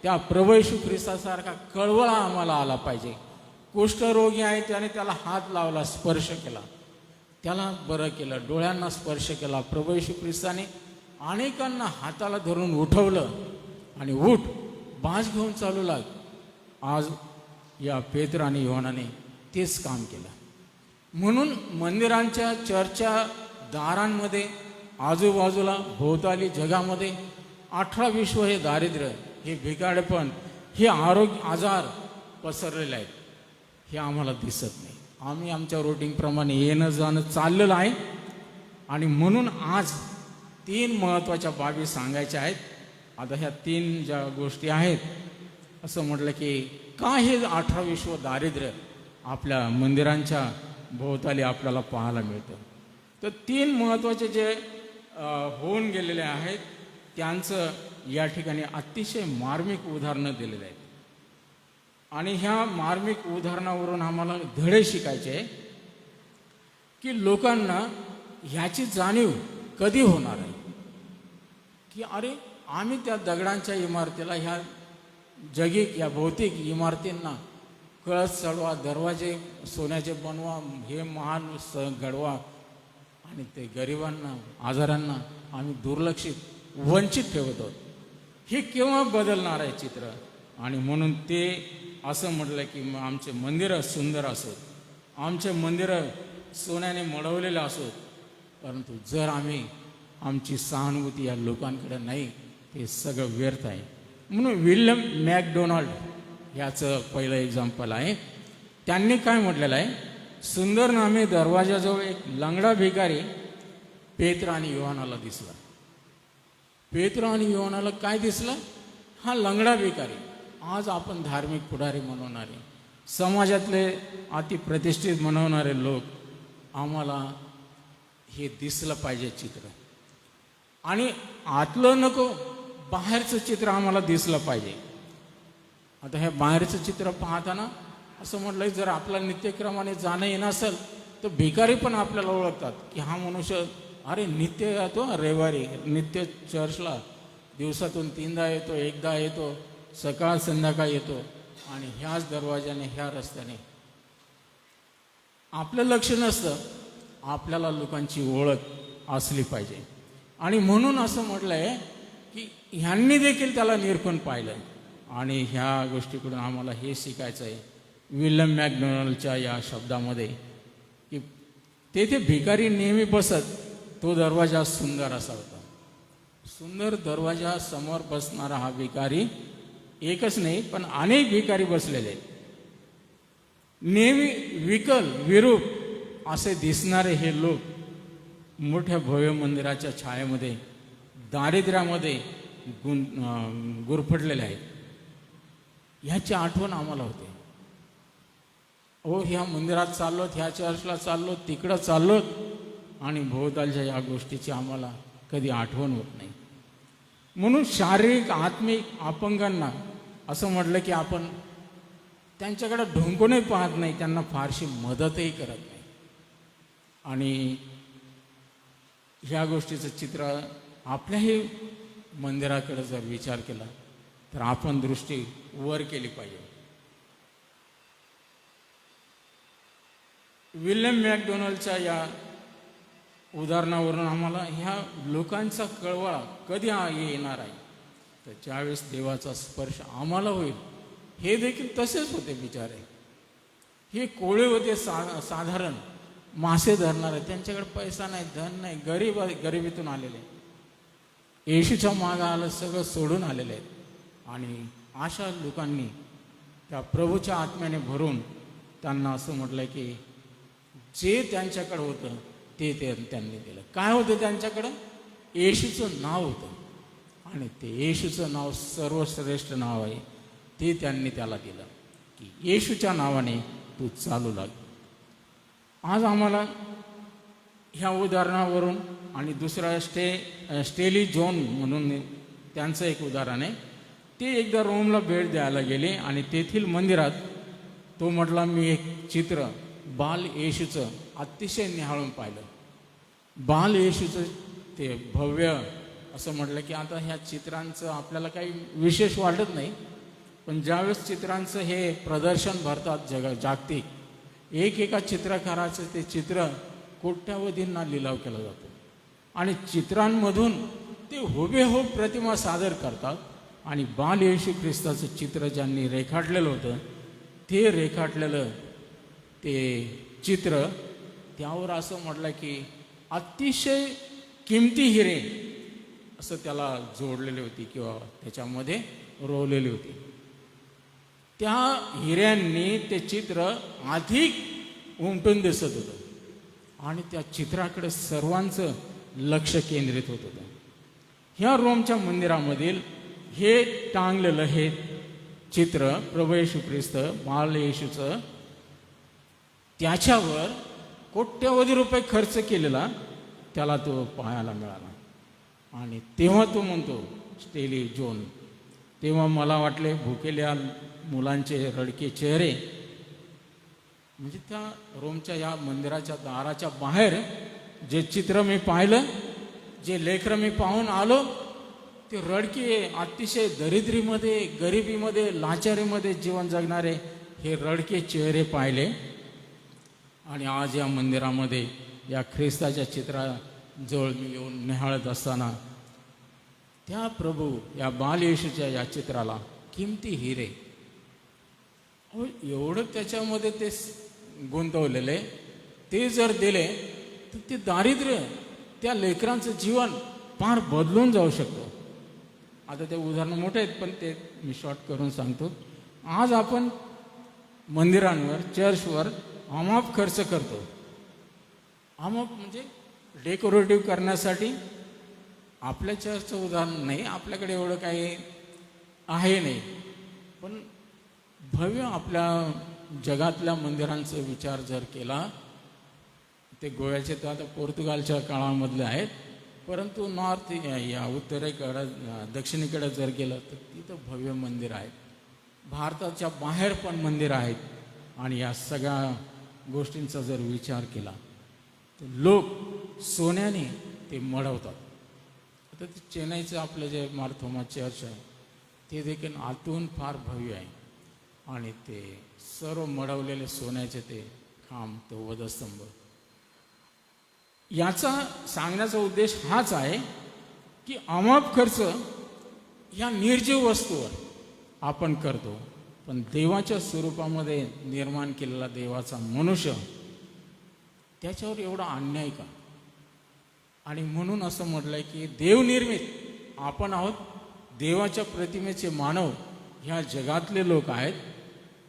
त्या प्रभू येशू ख्रिस्तासारखा कळवळा आम्हाला आला पाहिजे. कुष्ठरोगी आहे, त्याने त्याला हात लावला, स्पर्श केला, त्याला बरं केलं. डोळ्यांना स्पर्श केला. प्रभू येशू ख्रिस्ताने अनेकांना हाताला धरून उठवलं आणि उठ, बाज घेऊन चालू लाग. आज या पेत्र आणि योहानाने तेच काम केलं. म्हणून मंदिरांच्या, चर्चच्या दारांमध्ये, आजूबाजूला, भोवताली जगामध्ये 18-20 हे दारिद्र्य, हे भिकाडपण, हे आरोग्य आजार पसरलेले आहेत. हे आम्हाला दिसत नाही. आम्ही आमच्या रुटीनप्रमाणे येणं जाणं चाललेलं आहे. आणि म्हणून आज 3 महत्त्वाच्या बाबी सांगायच्या आहेत. आता ह्या 3 ज्या गोष्टी आहेत, असं म्हटलं की का हे 18-20 दारिद्र्य आपल्या मंदिरांच्या भोवताली आपल्याला पाहायला मिळतं. तर 3 महत्त्वाचे जे होऊन गेलेले आहेत, त्यांचं या ठिकाणी अतिशय मार्मिक उदाहरणं दिलेले आहेत. आणि ह्या मार्मिक उदाहरणावरून आम्हाला धडे शिकायचे आहे की लोकांना ह्याची जाणीव कधी होणार आहे की अरे, आम्ही त्या दगडांच्या इमारतीला, ह्या जगिक, या भौतिक इमारतींना कळस चढवा, दरवाजे सोन्याचे बनवा, हे महान घडवा, आणि ते गरिबांना, आजारांना आम्ही दुर्लक्षित, वंचित ठेवत आहोत. हे केव्हा बदलणार आहे चित्र? आणि म्हणून ते असं म्हटलं की आमचे मंदिरं सुंदर असोत, आमचे मंदिरं सोन्याने मढवलेले असोत, परंतु जर आम्ही आमची सहानुभूती या लोकांकडे नाही, ते सगळं व्यर्थ आहे. म्हणून विल्यम मॅकडोनाल्ड याचं पहिलं एक्झाम्पल आहे. त्यांनी काय म्हटलेलं आहे, सुंदर नामे दरवाजाजवळ एक लंगडा भिकारी पेत्र आणि योहानाला दिसला. पेत्र आणि योहानाला काय दिसलं? हा लंगडा भिकारी. आज आपण धार्मिक पुढारी म्हणवणारे, समाजातले अतिप्रतिष्ठित म्हणवणारे लोक, आम्हाला हे दिसलं पाहिजे चित्र. आणि आतलं नको, बाहेरचं चित्र आम्हाला दिसलं पाहिजे. आता हे बाहेरचं चित्र पाहताना असं म्हटलं, जर आपला नित्यक्रमाने जाणं येणं असेल तर भिकारी पण आपल्याला ओळखतात की हा मनुष्य अरे नित्य येतो, रविवारी नित्य चर्चला दिवसातून 3दा येतो, 1दा येतो, सकाळ संध्याकाळ येतो आणि ह्याच दरवाजाने ह्या रस्त्याने. आपलं लक्ष नसतं, आपल्याला लोकांची ओळख असली पाहिजे. आणि म्हणून असं म्हटलंय की ह्यांनी देखील त्याला निरखून पाहिलं. आणि ह्या गोष्टीकडून आम्हाला हे शिकायचं आहे विल्यम मॅकडोनाल्डच्या या शब्दामध्ये, की तेथे भिकारी नेहमी बसत. तो दरवाजा सुंदर असा होता. सुंदर दरवाजा समोर बसणारा हा भिकारी एकच नाही पण अनेक भिकारी बसलेले. नेहमी विकल विरूप असे दिसणारे हे लोक मोठ्या भव्य मंदिराच्या छायेमध्ये दारिद्र्यामध्ये गुरफटलेले आहेत. ह्याची आठवण आम्हाला होते. ह्या मंदिरात चाललोत, ह्या चर्चला चाललोत, तिकडं चाललोत आणि भोवतालच्या या गोष्टीची आम्हाला कधी आठवण होत नाही. म्हणून शारीरिक आत्मिक अपंगांना असं म्हटलं की आपण त्यांच्याकडे ढोंकूनही पाहत नाही, त्यांना फारशी मदतही करत नाही. आणि ह्या गोष्टीचं चित्र आपल्याही मंदिराकडे जर विचार केला तर आपण दृष्टी वर केली पाहिजे. विल्यम मॅकडोनाल्डच्या या उदाहरणावरून आम्हाला ह्या लोकांचा कळवळा कधी येणार आहे, तर ज्यावेळेस देवाचा स्पर्श आम्हाला होईल. हे देखील तसेच होते बिचारे. हे कोळे होते, साधारण मासे धरणारे, त्यांच्याकडे पैसा नाही, धन नाही, गरिबीतून आलेले, येशूच्या मागं आलं, सगळं सोडून आलेले आहेत. आणि अशा लोकांनी त्या प्रभूच्या आत्म्याने भरून त्यांना असं म्हटलं की जे त्यांच्याकडे होतं ते त्यांनी दिलं. काय होतं त्यांच्याकडं? येशूचं नाव होतं. आणि ते येशूचं नाव सर्वश्रेष्ठ नाव आहे, ते त्यांनी त्याला दिलं की येशूच्या नावाने तू चालू लाग. आज आम्हाला ह्या उदाहरणावरून आणि दुसरा स्टेली जॉन म्हणून त्यांचं एक उदाहरण आहे. ते एकदा रोमला भेट द्यायला गेले आणि तेथील मंदिरात तो म्हटला मी एक चित्र बाल येशूचं अतिशय निहाळून पाहिलं. बाल येशूचं ते भव्य असं म्हटलं की आता ह्या चित्रांचं आपल्याला काही विशेष वाटत नाही, पण ज्यावेळेस चित्रांचं हे प्रदर्शन भरतात जागतिक, एका चित्रकाराचं ते चित्र कोट्यावधींना लिलाव केला जातो आणि चित्रांमधून ते हुबेहूब प्रतिमा सादर करतात. आणि बाल येशू ख्रिस्ताचं चित्र ज्यांनी रेखाटलेलं होतं ते रेखाटलेलं ते चित्र, त्यावर असं म्हटलं की अतिशय किमती हिरे असं त्याला जोडलेले होते किंवा त्याच्यामध्ये रोवलेली होती. त्या हिऱ्यांनी ते चित्र अधिक उमटून दिसत होतं आणि त्या चित्राकडे सर्वांचं लक्ष केंद्रित होत होतं. ह्या रोमच्या मंदिरामधील हे टांगलेलं हे चित्र प्रभू येशू ख्रिस्त बाल येशूचं, त्याच्यावर कोट्यवधी रुपये खर्च केलेला त्याला तो पाहायला मिळाला. आणि तेव्हा तो म्हणतो स्टेली जॉन, तेव्हा मला वाटले भुकेल्या मुलांचे रडके चेहरे. म्हणजे त्या रोमच्या या मंदिराच्या दाराच्या बाहेर जे चित्र मी पाहिलं, जे लेकरं मी पाहून आलो, ते रडके अतिशय दरिद्रीमध्ये, गरिबीमध्ये, लाचारीमध्ये जीवन जगणारे हे रडके चेहरे पाहिले. आणि आज या मंदिरामध्ये या ख्रिस्ताच्या चित्राजवळ मी येऊन निहाळत असताना त्या प्रभू या बाल येशूच्या या चित्राला किमती हिरे एवढं त्याच्यामध्ये ते गुंतवलेले, ते जर दिले तर ते दारिद्र्य त्या लेकरांचं जीवन फार बदलून जाऊ शकतं. आता ते उदाहरणं मोठे आहेत, पण ते मी शॉर्ट करून सांगतो. आज आपण मंदिरांवर, चर्चवर अमाप खर्च करतो. अमाप म्हणजे डेकोरेटिव्ह करण्यासाठी. आपल्या चर्चचं उदाहरण नाही, आपल्याकडे एवढं काही आहे नाही, पण भव्य आपल्या जगातल्या मंदिरांचा विचार जर केला, ते गोव्याचे तर आता पोर्तुगालच्या काळामधले आहेत, परंतु नॉर्थ या उत्तरेकडं, दक्षिणेकडे जर गेलं तर तिथं भव्य मंदिर आहेत. भारताच्या बाहेर पण मंदिर आहेत. आणि या सगळ्या गोष्टींचा जर विचार केला तर लोक सोन्याने ते मढवतात. आता ते चेन्नईचं आपलं जे मार्थोमा चर्च आहे ते देखील आतून फार भव्य आहे. आणि ते सर्व मढवलेले सोन्याचे ते खांब, तो वधस्तंभ. याचा सांगण्याचा उद्देश हाच आहे की अमाप खर्च या निर्जीव वस्तूवर आपण करतो, पण देवाच्या स्वरूपामध्ये निर्माण केलेला देवाचा मनुष्य त्याच्यावर एवढा अन्याय का? आणि म्हणून असं म्हटलंय की देवनिर्मित आपण आहोत, देवाच्या प्रतिमेचे मानव ह्या जगातले लोक आहेत.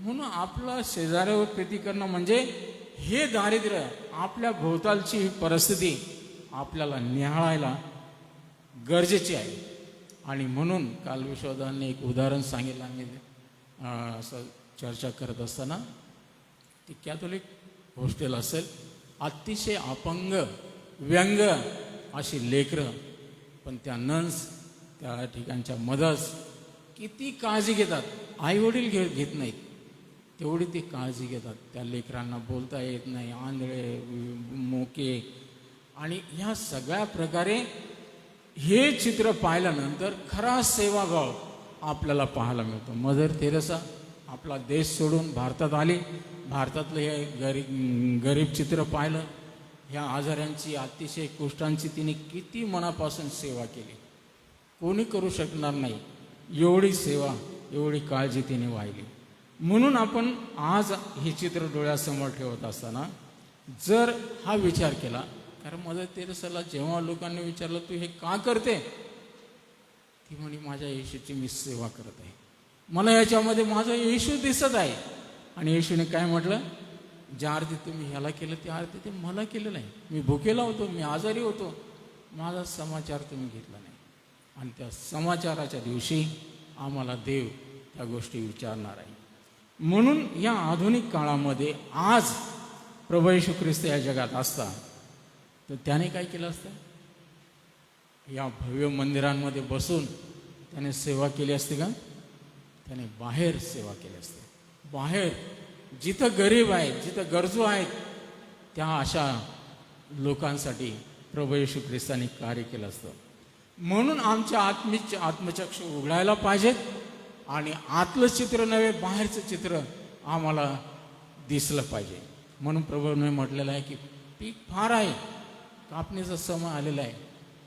म्हणून आपलं शेजाऱ्यावर प्रीती करणं म्हणजे हे दारिद्र्य, आपल्या भोवतालची परिस्थिती आपल्याला निहाळायला गरजेची आहे. आणि म्हणून काल विश्वदाने एक उदाहरण सांगितलं. आम्ही असं चर्चा करत असताना, ती कॅथोलिक हॉस्टेल असेल, अतिशय अपंग, व्यंग अशी लेकरं, पण त्या नन्स, त्या ठिकाणच्या मदर्स किती काळजी घेतात. आईवडील घेत नाहीत, तेवढी ती काळजी घेतात. त्या लेकरांना बोलता येत नाही, आंधळे, मोके. आणि ह्या सगळ्या प्रकारे हे चित्र पाहिल्यानंतर खरा सेवाभाव आपल्याला पाहायला मिळतो. मदर तेरेसा आपला देश सोडून भारतात आली. भारतातलं हे गरीब चित्र पाहिलं. ह्या आजारांची, अतिशय कुष्ठांची तिने किती मनापासून सेवा केली. कोणी करू शकणार नाही एवढी सेवा, एवढी काळजी तिने वाहिली. म्हणून आपण आज हे चित्र डोळ्यासमोर ठेवत असताना जर हा विचार केला, कारण मदर तेरेसाला जेव्हा लोकांनी विचारलं तू हे का करते, ती म्हणे माझ्या येशूची मी सेवा करत आहे, मला याच्यामध्ये माझा येशू दिसत आहे. आणि येशूने काय म्हटलं, ज्या अर्थी तुम्ही ह्याला केलं त्या अर्थी ते मला केलं नाही. मी भुकेला होतो, मी आजारी होतो, माझा समाचार तुम्ही घेतला नाही. आणि त्या समाचाराच्या दिवशी आम्हाला देव त्या गोष्टी विचारणार आहे. म्हणून या आधुनिक काळामध्ये आज प्रभू येशू ख्रिस्त या जगात असता तर त्याने काय केलं असतं, या भव्य मंदिरांमध्ये बसून त्याने सेवा केली असते का? त्याने बाहेर सेवा केली असते. बाहेर जिथं गरीब आहेत, जिथं गरजू आहेत, त्या अशा लोकांसाठी प्रभू येशू ख्रिस्ताने कार्य केलं असतं. म्हणून आमच्या आत्मचक्षु उघडायला पाहिजेत. आणि आतलं चित्र नव्हे, बाहेरचं चित्र आम्हाला दिसलं पाहिजे. म्हणून प्रभूने म्हटलेलं आहे की पीक फार आहे, कापणीचा समय आलेला आहे,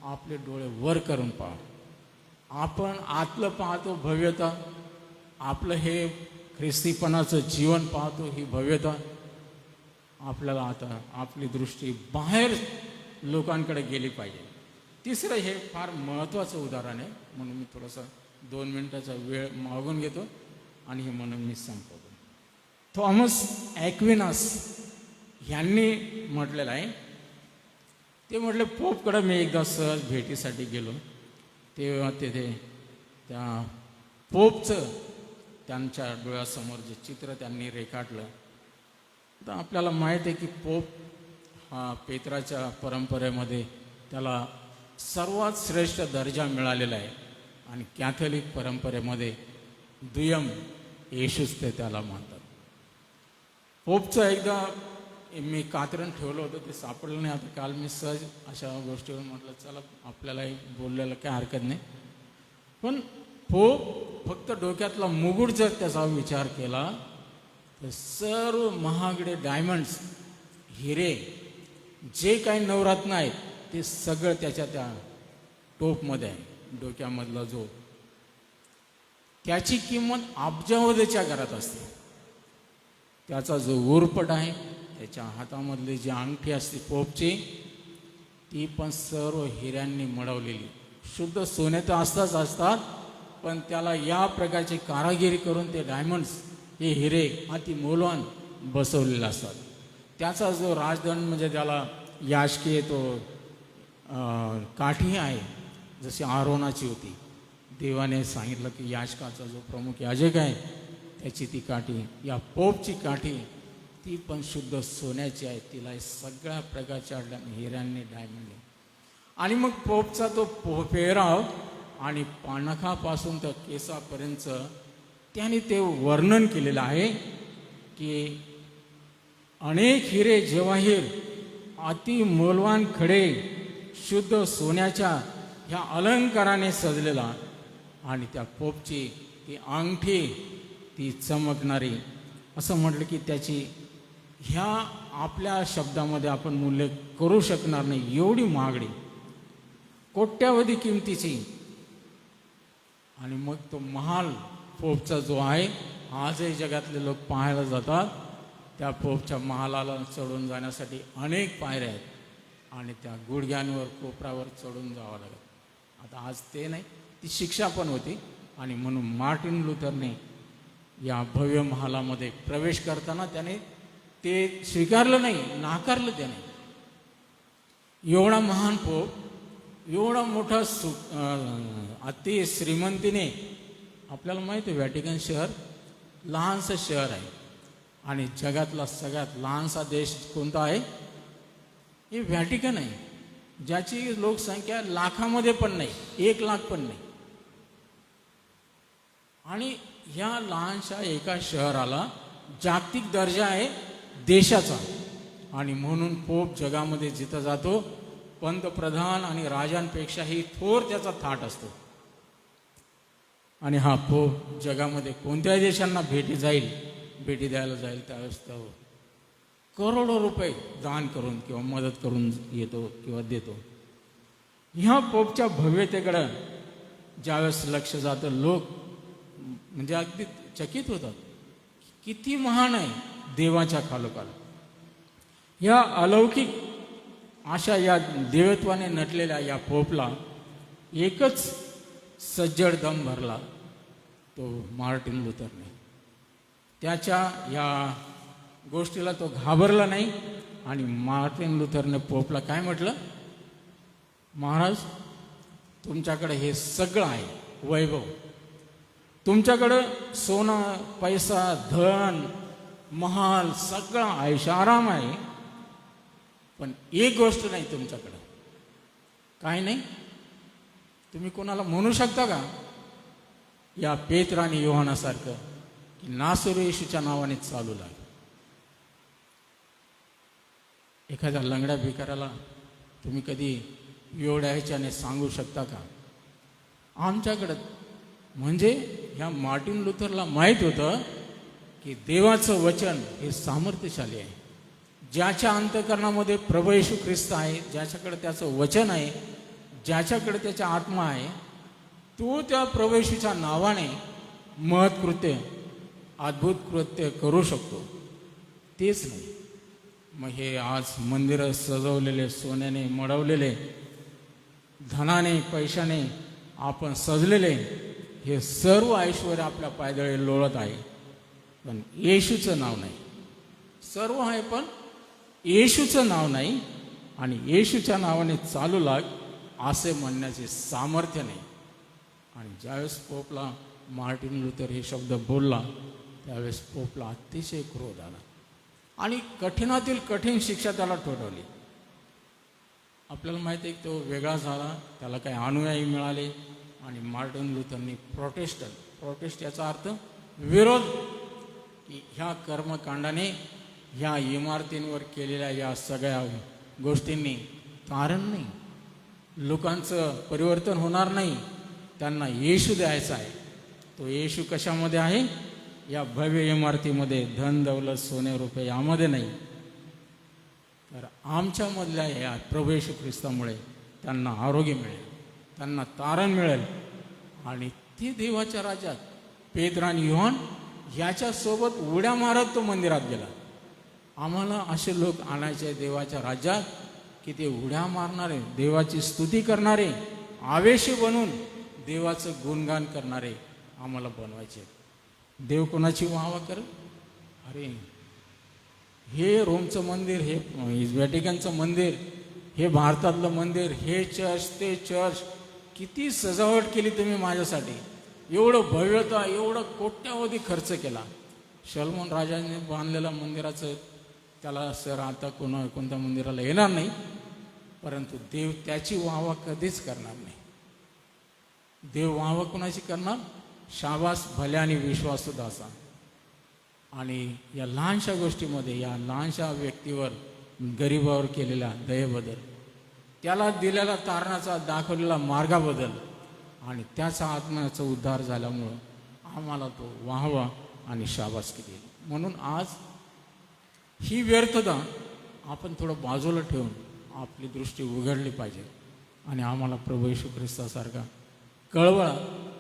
आपले डोळे वर करून पहा. आपण आतलं पाहतो भव्यता, आपलं हे ख्रिस्तीपणाचं जीवन पाहतो ही भव्यता. आपल्याला आता आपली दृष्टी बाहेर लोकांकडे गेली पाहिजे. तिसरं हे फार महत्त्वाचं उदाहरण आहे, म्हणून मी थोडंसं 2 मिनिटाचा वेळ मागून घेतो आणि हे म्हणून मी संपवतो. थॉमस ॲक्विनास यांनी म्हटलेलं आहे, ते म्हटले पोपकडं मी एकदा सहज भेटीसाठी गेलो, तेव्हा तेथे त्या पोपचं त्यांच्या डोळ्यासमोर जे चित्र त्यांनी रेखाटलं. तर आपल्याला माहीत आहे की पोप हा पेत्राच्या परंपरेमध्ये त्याला सर्वात श्रेष्ठ दर्जा मिळालेला आहे. आणि कॅथोलिक परंपरेमध्ये दुय्यम येशूच ते त्याला मानतात. पोपचं एकदा मी कात्रण ठेवलं होतं, ते सापडलं नाही. आता काल मी सहज अशा गोष्टीवर म्हटलं चला आपल्यालाही बोललेलं काय हरकत नाही. पण पोप फक्त डोक्यातला मुकुट जर त्याचा विचार केला तर सर्व महागडे डायमंड्स, हिरे, जे काही नवरत्न आहेत ते सगळं त्याच्या त्या टोपमध्ये आहे. डोक्यामधला जो, त्याची किंमत अब्जावधीच्या घरात असते. त्याचा जो उरपट आहे, त्याच्या हातामधली जी अंगठी असते पोपची, ती पण सर्व हिऱ्यांनी मढवलेली. शुद्ध सोने तर असतात, पण त्याला या प्रकारची कारागिरी करून ते डायमंड्स हे हिरे अति मौल्यवान बसवलेले असतात. त्याचा जो राजदंड म्हणजे त्याला याचकीय तो काठी आहे, जशी आरोनाची होती. देवाने सांगितलं की याचकाचा जो प्रमुख याजक आहे त्याची ती काठी, या पोपची काठी ती पण शुद्ध सोन्याची आहे. तिला सगळ्या प्रकारच्या हिऱ्यांनी डायमंडने. आणि मग पोपचा तो पेहराव आणि पानखापासून तर केसापर्यंत त्याने ते वर्णन केलेलं आहे की अनेक हिरे जवाहीर अति मौल्यवान खडे शुद्ध सोन्याच्या ह्या अलंकाराने सजलेला, आणि त्या पोपची ती अंगठी ती चमकणारी. असं म्हटलं की त्याची ह्या आपल्या शब्दामध्ये आपण मूल्य करू शकणार नाही, एवढी महागडी कोट्यावधी किमतीची. आणि मग तो महाल पोपचा जो आहे, आजही जगातले लोक पाहायला जातात. त्या पोपच्या महालाला चढून जाण्यासाठी अनेक पायऱ्या आहेत आणि त्या गुडघ्यांवर कोपरावर चढून जावं लागत. आता आज ते नाही, ती शिक्षा पण होती. आणि म्हणून मार्टिन लुथरने या भव्य महालामध्ये प्रवेश करताना त्याने ते स्वीकारलं नाही, नाकारलं त्याने. एवढा महान पोप, एवढा मोठा अति श्रीमंतीने, आपल्याला माहिती आहे व्हॅटिकन शहर लहानसं शहर आहे आणि जगातला सगळ्यात लहानसा देश कोणता आहे? हे व्हॅटिकन आहे, ज्याची लोकसंख्या लाखामध्ये पण नाही, 1 लाख पण नाही. आणि ह्या लहानशा एका शहराला जागतिक दर्जा आहे देशाचा. आणि म्हणून पोप जगामध्ये जिथं जातो, पंतप्रधान आणि राजांपेक्षाही थोर त्याचा थाट असतो. आणि हा पोप जगामध्ये कोणत्याही देशांना भेटी द्यायला जाईल त्यावेळेस तो करोडो रुपये दान करून किंवा मदत करून येतो किंवा देतो. ह्या पोपच्या भव्यतेकडं ज्यावेळेस लक्ष जातं, लोक म्हणजे अगदी चकित होतात, किती महान आहे देवाच्या खालोखाल. या अलौकिक अशा या देवत्वाने नटलेल्या या पोपला एकच सज्जड दम भरला, तो मार्टिन लुथरने. त्याच्या या गोष्टीला तो घाबरला नाही. आणि मार्टिन लुथरने पोपला काय म्हटलं? महाराज, तुमच्याकडे हे सगळं आहे, वैभव, तुमच्याकडं सोनं, पैसा, धन, महाल, सगळं ऐशाराम आहे, पण एक गोष्ट नाही तुमच्याकडं. काय नाही? तुम्ही कोणाला म्हणू शकता का या पेत्र आणि योहानासारखं की नासरू येशूच्या नावाने चालू लाग? एखाद्या लंगड्या भिकाऱ्याला तुम्ही कधी एवढ्या ह्याच्याने सांगू शकता का? आमच्याकडं म्हणजे ह्या मार्टिन लुथरला माहीत होतं की देवाचं वचन हे सामर्थ्यशाली आहे. ज्याच्या अंतःकरणामध्ये प्रभू येशू ख्रिस्त आहे, ज्याच्याकडे त्याचं वचन आहे, ज्याच्याकडे त्याचा आत्मा आहे, तो त्या प्रभू येशूच्या नावाने महत्कृत्य, अद्भुत कृत्य करू शकतो. तेच नाही मग हे आज मंदिरं सजवलेले, सोन्याने मडवलेले, धनाने, पैशाने आपण सजलेले हे सर्व ऐश्वर आपल्या पायदळे लोळत आहे, पण येशूचं नाव नाही. सर्व आहे पण येशूचं नाव नाही. आणि येशूच्या नावाने चालू लाग असे म्हणण्याचे सामर्थ्य नाही. आणि ज्यावेळेस पोपला मार्टिन लुथर हे शब्द बोलला, त्यावेळेस पोपला अतिशय क्रोध आला आणि कठीणातील कठीण शिक्षा त्याला ठोठावली. आपल्याला माहिती आहे की तो वेगळा झाला, त्याला काही अनुयायी मिळाले. आणि मार्टिन लुथरनी प्रोटेस्ट याचा अर्थ विरोध, की ह्या कर्मकांडाने, ह्या इमारतींवर केलेल्या या सगळ्या गोष्टींनी तारण नाही, लोकांचं परिवर्तन होणार नाही. त्यांना येशू द्यायचा आहे. तो येशू कशामध्ये आहे? या भव्य इमारतीमध्ये, धन दौलत सोने रुपये यामध्ये नाही, तर आमच्यामधल्या या प्रभू येशू ख्रिस्तामुळे त्यांना आरोग्य मिळेल, त्यांना तारण मिळेल. आणि ते देवाच्या राज्यात पेत्र आणि योहान याच्यासोबत उड्या मारत तो मंदिरात गेला. आम्हाला असे लोक आणायचे देवाच्या राज्यात की ते उड्या मारणारे, देवाची स्तुती करणारे, आवेशी बनून देवाचं गुणगान करणारे आम्हाला बनवायचे. देव कोणाची वाहवा करेल? अरे हे रोमचं मंदिर, हे व्हॅटिकनचं मंदिर, हे भारतातलं मंदिर, हे चर्च, ते चर्च, किती सजावट केली तुम्ही माझ्यासाठी, एवढं भव्यता, एवढं कोट्यावधी खर्च केला. सलमान राजाने बांधलेल्या मंदिराचं त्याला सर आता कोणत्या मंदिराला येणार नाही, परंतु देव त्याची वाहवा कधीच करणार नाही. देव वाहवा कोणाची करणार? शाबास भल्या आणि विश्वासू दासा. आणि या लहानशा गोष्टीमध्ये, या लहानशा व्यक्तीवर, गरिबावर केलेल्या दयेबद्दल, त्याला दिलेला तारणाचा, दाखवलेला मार्गाबद्दल आणि त्याचा आत्म्याचा उद्धार झाल्यामुळं आम्हाला तो वाहवा आणि शाबासकी दिली. म्हणून आज ही व्यर्थता आपण थोडं बाजूला ठेवून आपली दृष्टी उघडली पाहिजे आणि आम्हाला प्रभू येशू ख्रिस्तासारखा कळवळा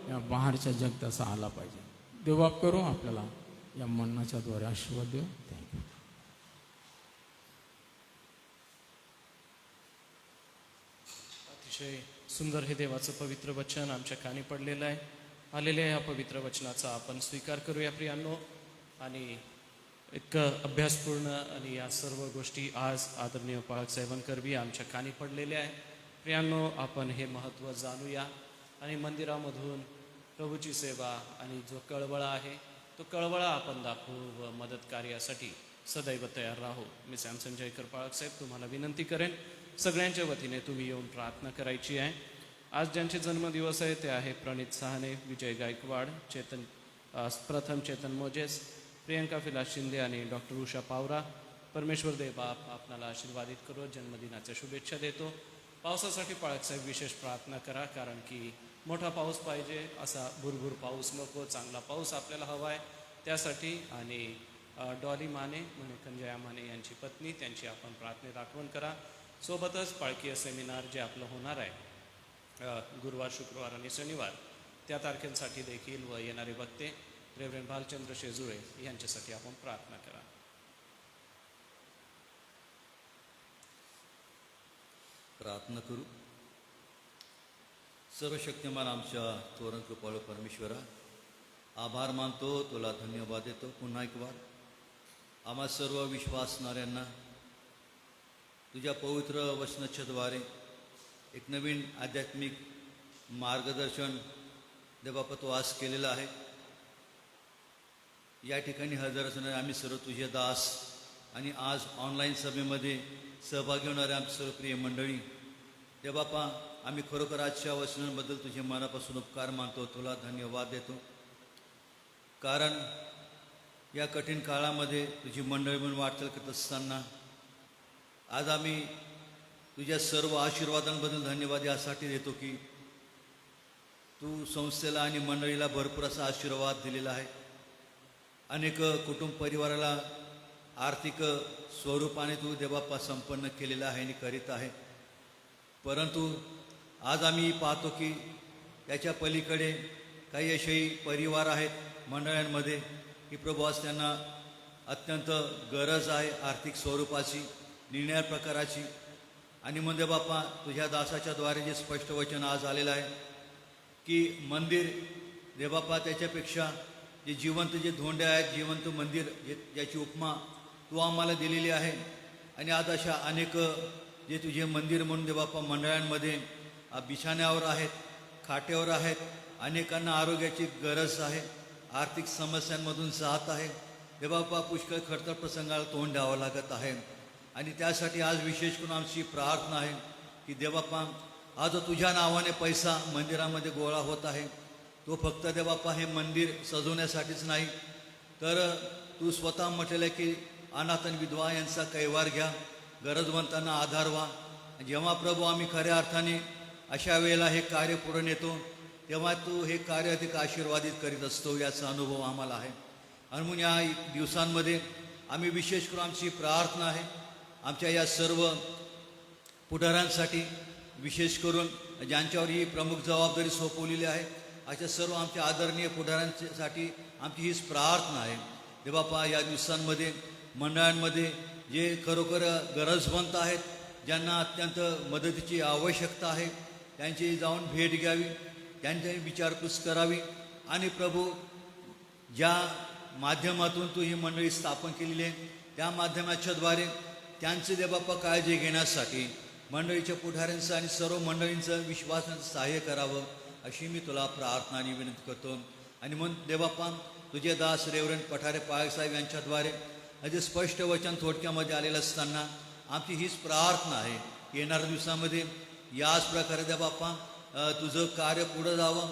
या बाहेरच्या जगताचा आला पाहिजे. देवबाप करू आपल्याला या म्हणण्याच्या द्वारे आशीर्वाद देऊ. थँक्यू.
अतिशय सुंदर हे देवाचं पवित्र वचन आमच्या कानी पडलेलं आहे. आलेल्या या पवित्र वचनाचा आपण स्वीकार करूया प्रियांनो. आणि इतकं अभ्यासपूर्ण आणि या सर्व गोष्टी आज आदरणीय पाळक साहेबांकरवी आमच्या कानी पडलेल्या आहे. प्रियांनो, आपण हे महत्त्व जाणूया आणि मंदिरामधून प्रभूची सेवा आणि जो कळवळा आहे तो कळवळा आपण दाखवू व मदत कार्यासाठी सदैव तयार राहू. मी सॅमसन जयकर पाळक साहेब तुम्हाला विनंती करेन, सगळ्यांच्या वतीने तुम्ही येऊन प्रार्थना करायची आहे. आज ज्यांचे जन्मदिवस आहे ते आहे प्रणित सहाने, विजय गायकवाड, प्रथम चेतन मोजेस, प्रियंका फिलास शिंदे आणि डॉक्टर उषा पावरा. परमेश्वर देव बाप आपणाला आशीर्वादित करो. जन्मदिनाच्या शुभेच्छा देतो. पावसासाठी पाळक साहेब विशेष प्रार्थना करा, कारण की मोठा पाऊस पाहिजे, असा भुरभुर पाऊस नको, चांगला पाऊस आपल्याला हवा आहे त्यासाठी. आणि डॉली माने म्हणजे कंजया माने यांची पत्नी, त्यांची आपण प्रार्थनेत आठवण करा. सोबतच पाळकीय सेमिनार जे आपलं होणार आहे गुरुवार, शुक्रवार आणि शनिवार, त्या तारखेसाठी देखील व येणारे वक्ते रेव्हरेंड भालचंद्र शेजुळे यांच्यासाठी आपण प्रार्थना करा.
प्रार्थना करू. सर्वशक्तिमान आमच्या तोरण कृपाळू परमेश्वरा, आभार मानतो, तुला धन्यवाद देतो. पुन्हा एक वार आम्हा सर्व विश्वासणाऱ्यांना तुझ्या पवित्र वचनाच्याद्वारे एक नवीन आध्यात्मिक मार्गदर्शन देवबापा आज केलेलं आहे. या ठिकाणी हजर असणारे आम्ही सर्व तुझे दास आणि आज ऑनलाईन सभेमध्ये सहभागी होणारे आमची सर्व प्रिय मंडळी, देवबापा आम्ही खरोखर आजच्या वचनांबद्दल तुझे मनापासून उपकार मानतो, तुला धन्यवाद देतो. कारण या कठीण काळामध्ये तुझी मंडळी म्हणून वाटचाल करत असताना आज आम्ही तुझ्या सर्व आशीर्वादांबद्दल धन्यवाद यासाठी देतो की तू संस्थेला आणि मंडळीला भरपूर असा आशीर्वाद दिलेला आहे. अनेक कुटुंब परिवाराला आर्थिक स्वरूपाने तू देवबापा संपन्न केलेला आहे आणि करीत आहे. परंतु आज आम्ही पाहतो की याच्या पलीकडे काही असेही परिवार आहेत मंडळांमध्ये की प्रभू आज त्यांना अत्यंत गरज आहे आर्थिक स्वरूपाची, निर्णय प्रकाराची. आणि मग देवबापा तुझ्या दासाच्याद्वारे जे स्पष्ट वचन आज आलेलं आहे की मंदिर देवबापा त्याच्यापेक्षा जे जिवंत जे धोंडे आहेत, जिवंत मंदिर ज्याची उपमा तू आम्हाला दिलेली आहे. आणि आज अशा अनेक जे तुझे मंदिर म्हणून देवबापा मंडळांमध्ये बिछाण्यावर आहेत, खाट्यावर आहेत, अनेकांना आरोग्याची गरज आहे, आर्थिक समस्यांमधून जात आहे देवबापा, पुष्कळ खडतर प्रसंगाला तोंड द्यावं लागत आहे. आणि त्यासाठी आज विशेष करून आमची प्रार्थना आहे की देवबापा आज तुझ्या नावाने पैसा मंदिरामध्ये गोळा होत आहे, तो फक्त देवबापा हे मंदिर सजवण्यासाठीच नाही, तर तू स्वतः म्हटलेलं की अनाथ आणि विधवा यांचा कैवार घ्या, गरजवंतांना आधार व्हा. जेव्हा प्रभू आम्ही खऱ्या अर्थाने अशा वेळेला हे कार्य पुढे नेतो तेव्हा तू हे कार्य अधिक आशीर्वादित करीत असतो, याचा अनुभव आम्हाला आहे. आणि म्हणून या दिवसांमध्ये आम्ही विशेष करून आमची प्रार्थना आहे आमच्या या सर्व पुढाऱ्यांसाठी, विशेष करून ज्यांच्यावर ही प्रमुख जबाबदारी सोपवलेली आहे अशा सर्व आमच्या आदरणीय पुढाऱ्यांसाठी आमची हीच प्रार्थना आहे. देवबापा या दिवसांमध्ये मंडळांमध्ये जे खरोखर गरजवंत आहेत, ज्यांना अत्यंत मदतीची आवश्यकता आहे, त्यांची जाऊन भेट घ्यावी. त्यांची विचारपूस करावी. आणि प्रभू, ज्या माध्यमातून तू ही मंडळी स्थापन केलेली आहे त्या माध्यमाच्याद्वारे त्यांचे देवबापा काळजी घेण्यासाठी मंडळीच्या पुढाऱ्यांचं आणि सर्व मंडळींचं विश्वासाचं सहाय्य करावं अशी मी तुला प्रार्थना आणि विनंती करतो. आणि म्हणून देवबापा, तुझे दास रेव्हरंड पठारे पाळसाहेब यांच्याद्वारे असे स्पष्ट वचन थोडक्यामध्ये आलेलं असताना आमची हीच प्रार्थना आहे की येणाऱ्या दिवसामध्ये याच प्रकारे देवबापा तुझं कार्य पुढं जावं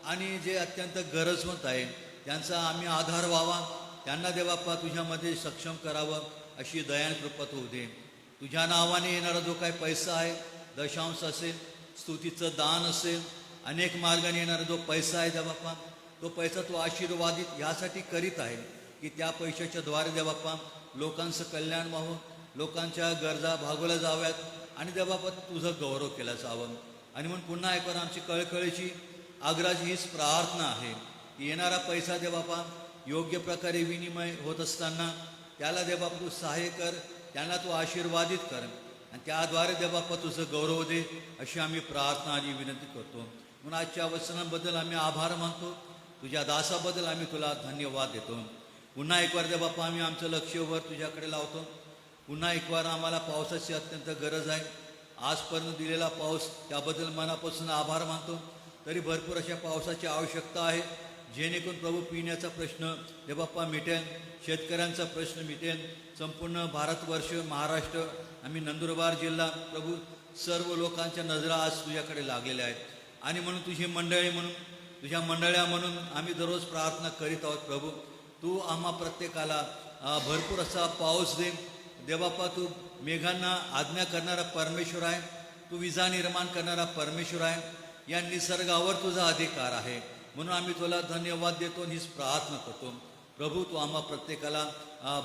आणि जे अत्यंत गरजवंत आहे त्यांचा आम्ही आधार व्हावा. त्यांना देवबापा तुझ्यामध्ये सक्षम करावं अशी दयान कृपा तू दे. तुझ्या नावाने येणारा जो काही पैसा आहे, दशांश असेल, स्तुतीचं दान असेल, अनेक मार्गाने येणारा जो पैसा आहे देवबापा, तो पैसा तू आशीर्वादित यासाठी करीत आहे की त्या पैशाच्या द्वारे देवबापा लोकांचं कल्याण व्हावं, लोकांच्या गरजा भागवल्या जाव्यात आणि देवबापा तुझं गौरव केला जावं. आणि म्हणून पुन्हा एकવાર आमची कळकळीची आग्रहाची हीच प्रार्थना आहे की येणारा पैसा देवबापा योग्य प्रकारे विनिमय होत असताना त्याला देवबापा तू सहाय्य कर, त्यांना तू आशीर्वादित कर आणि त्याद्वारे देवबापा तुझं गौरव दे अशी आम्ही प्रार्थना आणि विनंती करतो. म्हणून आजच्या वचनाबद्दल आम्ही आभार मानतो. तुझ्या दासाबद्दल आम्ही तुला धन्यवाद देतो. पुन्हा एकवार देवबापा आम्ही आमचं लक्ष वर तुझ्याकडे लावतो. पुन्हा एकवार आम्हाला पावसाची अत्यंत गरज आहे. आजपर्यंत दिलेला पाऊस त्याबद्दल मनापासून आभार मानतो. तरी भरपूर अशा पावसाची आवश्यकता आहे जेणेकरून प्रभू पिण्याचा प्रश्न देवबापा मिटेल, शेतकऱ्यांचा प्रश्न मिटेल. संपूर्ण भारतवर्ष, महाराष्ट्र, आम्ही नंदुरबार जिल्हा प्रभू सर्व लोकांच्या नजरा आज तुझ्याकडे लागलेल्या आहेत. आणि म्हणून तुझी मंडळी म्हणून, तुझ्या मंडळ्या म्हणून आम्ही दररोज प्रार्थना करीत आहोत. प्रभू, तू आम्हा प्रत्येकाला भरपूर असा पाऊस दे. देवबापा, तू मेघांना आज्ञा करणारा परमेश्वर आहे, तू विजा निर्माण करणारा परमेश्वर आहे. या निसर्गावर तुझा अधिकार आहे. म्हणून आम्ही तुला धन्यवाद देतो आणि हीच प्रार्थना करतो. प्रभू, तू आम्हा प्रत्येकाला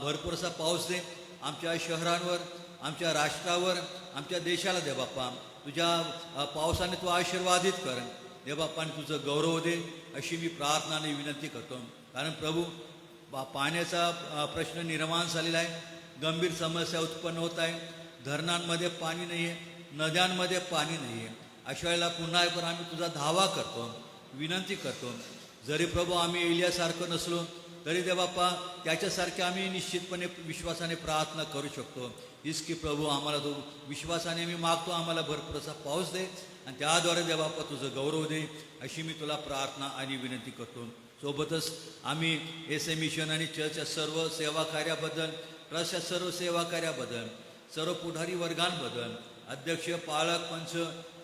भरपूर असा पाऊस दे. आमच्या शहरांवर, आमच्या राष्ट्रावर, आमच्या देशाला देवबापा तुझ्या पावसाने तू आशीर्वादित कर. देवबापाने तुझं गौरव दे अशी मी प्रार्थना आणि विनंती करतो. कारण प्रभू, पाण्याचा प्रश्न निर्माण झालेला आहे. गंभीर समस्या उत्पन्न होत आहे. धरणांमध्ये पाणी नाही आहे, नद्यांमध्ये पाणी नाही आहे. अशा वेळेला पुन्हा एकदा आम्ही तुझा धावा करतो, विनंती करतो. जरी प्रभू आम्ही एलियासारखं नसलो तरी देवबापा त्याच्यासारखे आम्ही निश्चितपणे विश्वासाने प्रार्थना करू शकतो. हीच की प्रभू, आम्हाला तो विश्वासाने आम्ही मागतो, आम्हाला भरपूर असा पाऊस दे आणि त्याद्वारे देवबापा तुझं गौरव दे अशी मी तुला प्रार्थना आणि विनंती करतो. सोबतच आम्ही एस मिशन आणि चर्चच्या सर्व सेवा कार्याबद्दल, ट्रस्टच्या सर्व सेवा कार्याबद्दल, सर्व पुढारी वर्गांबद्दल, अध्यक्ष, पालक, पंच,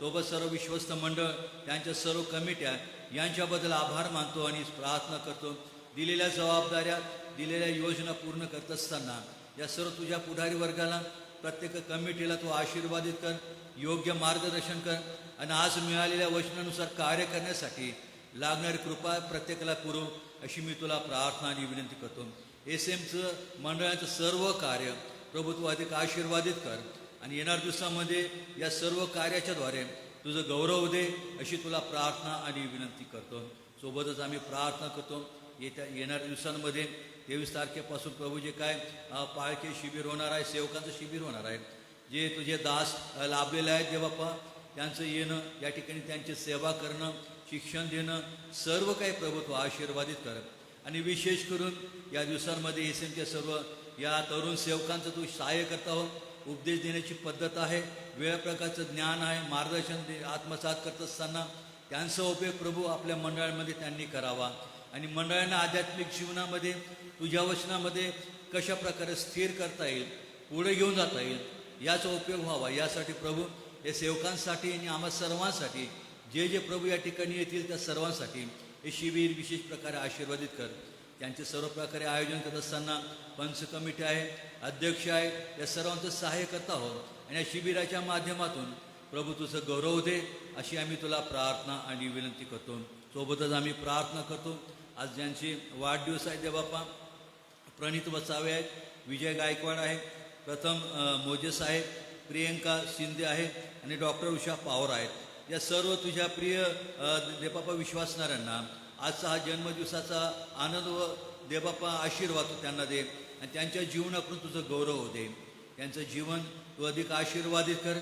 सोबत सर्व विश्वस्त मंडळ, त्यांच्या सर्व कमिट्या यांच्याबद्दल आभार मानतो आणि प्रार्थना करतो. दिलेल्या जबाबदाऱ्या, दिलेल्या योजना पूर्ण करत असताना या सर्व तुझ्या पुढारी वर्गाला, प्रत्येक कमिटीला तू आशीर्वादित कर, योग्य मार्गदर्शन कर आणि आज मिळालेल्या वचनानुसार कार्य करण्यासाठी लागणारी कृपा प्रत्येकाला पुरव अशी मी तुला प्रार्थना आणि विनंती करतो. एसएमचं मंडळाचं सर्व कार्य प्रभू तू अधिक आशीर्वादित कर आणि येणाऱ्या दिवसामध्ये या सर्व कार्याच्याद्वारे तुझं गौरव दे अशी तुला प्रार्थना आणि विनंती करतो. सोबतच आम्ही प्रार्थना करतो येणाऱ्या दिवसांमध्ये 23 तारखेपासून प्रभू जे काय पाळके शिबिर होणार आहे, सेवकांचं शिबिर होणार आहे, जे तुझे दास लाभलेले आहेत देवबापा, त्यांचं येणं, या ठिकाणी त्यांची सेवा करणं, शिक्षण देणं, सर्व काही प्रभू तू आशीर्वादित कर. आणि विशेष करून या दिवसांमध्ये एसएमच्या सर्व या तरुण सेवकांचं तू सहाय्य करता हो. उपदेश देण्याची पद्धत आहे, वेगळ्या प्रकारचं ज्ञान आहे, मार्गदर्शन आत्मसात करत असताना त्यांचा उपयोग प्रभू आपल्या मंडळामध्ये त्यांनी करावा आणि मंडळांना आध्यात्मिक जीवनामध्ये तुझ्या वचनामध्ये कशा प्रकारे स्थिर करता येईल, पुढे घेऊन जाता येईल, याचा उपयोग व्हावा. यासाठी प्रभू हे सेवकांसाठी आणि आम्हा सर्वांसाठी, जे जे प्रभू या ठिकाणी येतील त्या सर्वांसाठी हे शिबिर विशेष प्रकारे आशीर्वादित कर. त्यांचे सर्व प्रकारे आयोजन करत असताना पंच कमिटी आहे, अध्यक्ष आहे, या सर्वांचं सहाय्य करता हो आणि या शिबिराच्या माध्यमातून प्रभू तुझं गौरव दे अशी आम्ही तुला प्रार्थना आणि विनंती करतो. सोबतच आम्ही प्रार्थना करतो आज ज्यांची वाढदिवस आहे देवबापा, प्रणित वसावे आहेत, विजय गायकवाड आहे, प्रथम मोजेस आहे, प्रियंका शिंदे आहे आणि डॉक्टर उषा पावर आहेत. या सर्व तुझ्या प्रिय देवबापा विश्वासणाऱ्यांना आजचा हा जन्मदिवसाचा आनंद व देवबापा आशीर्वाद तू त्यांना दे आणि त्यांच्या जीवनाकडून तुझं गौरव दे. त्यांचं जीवन तू अधिक आशीर्वादित कर,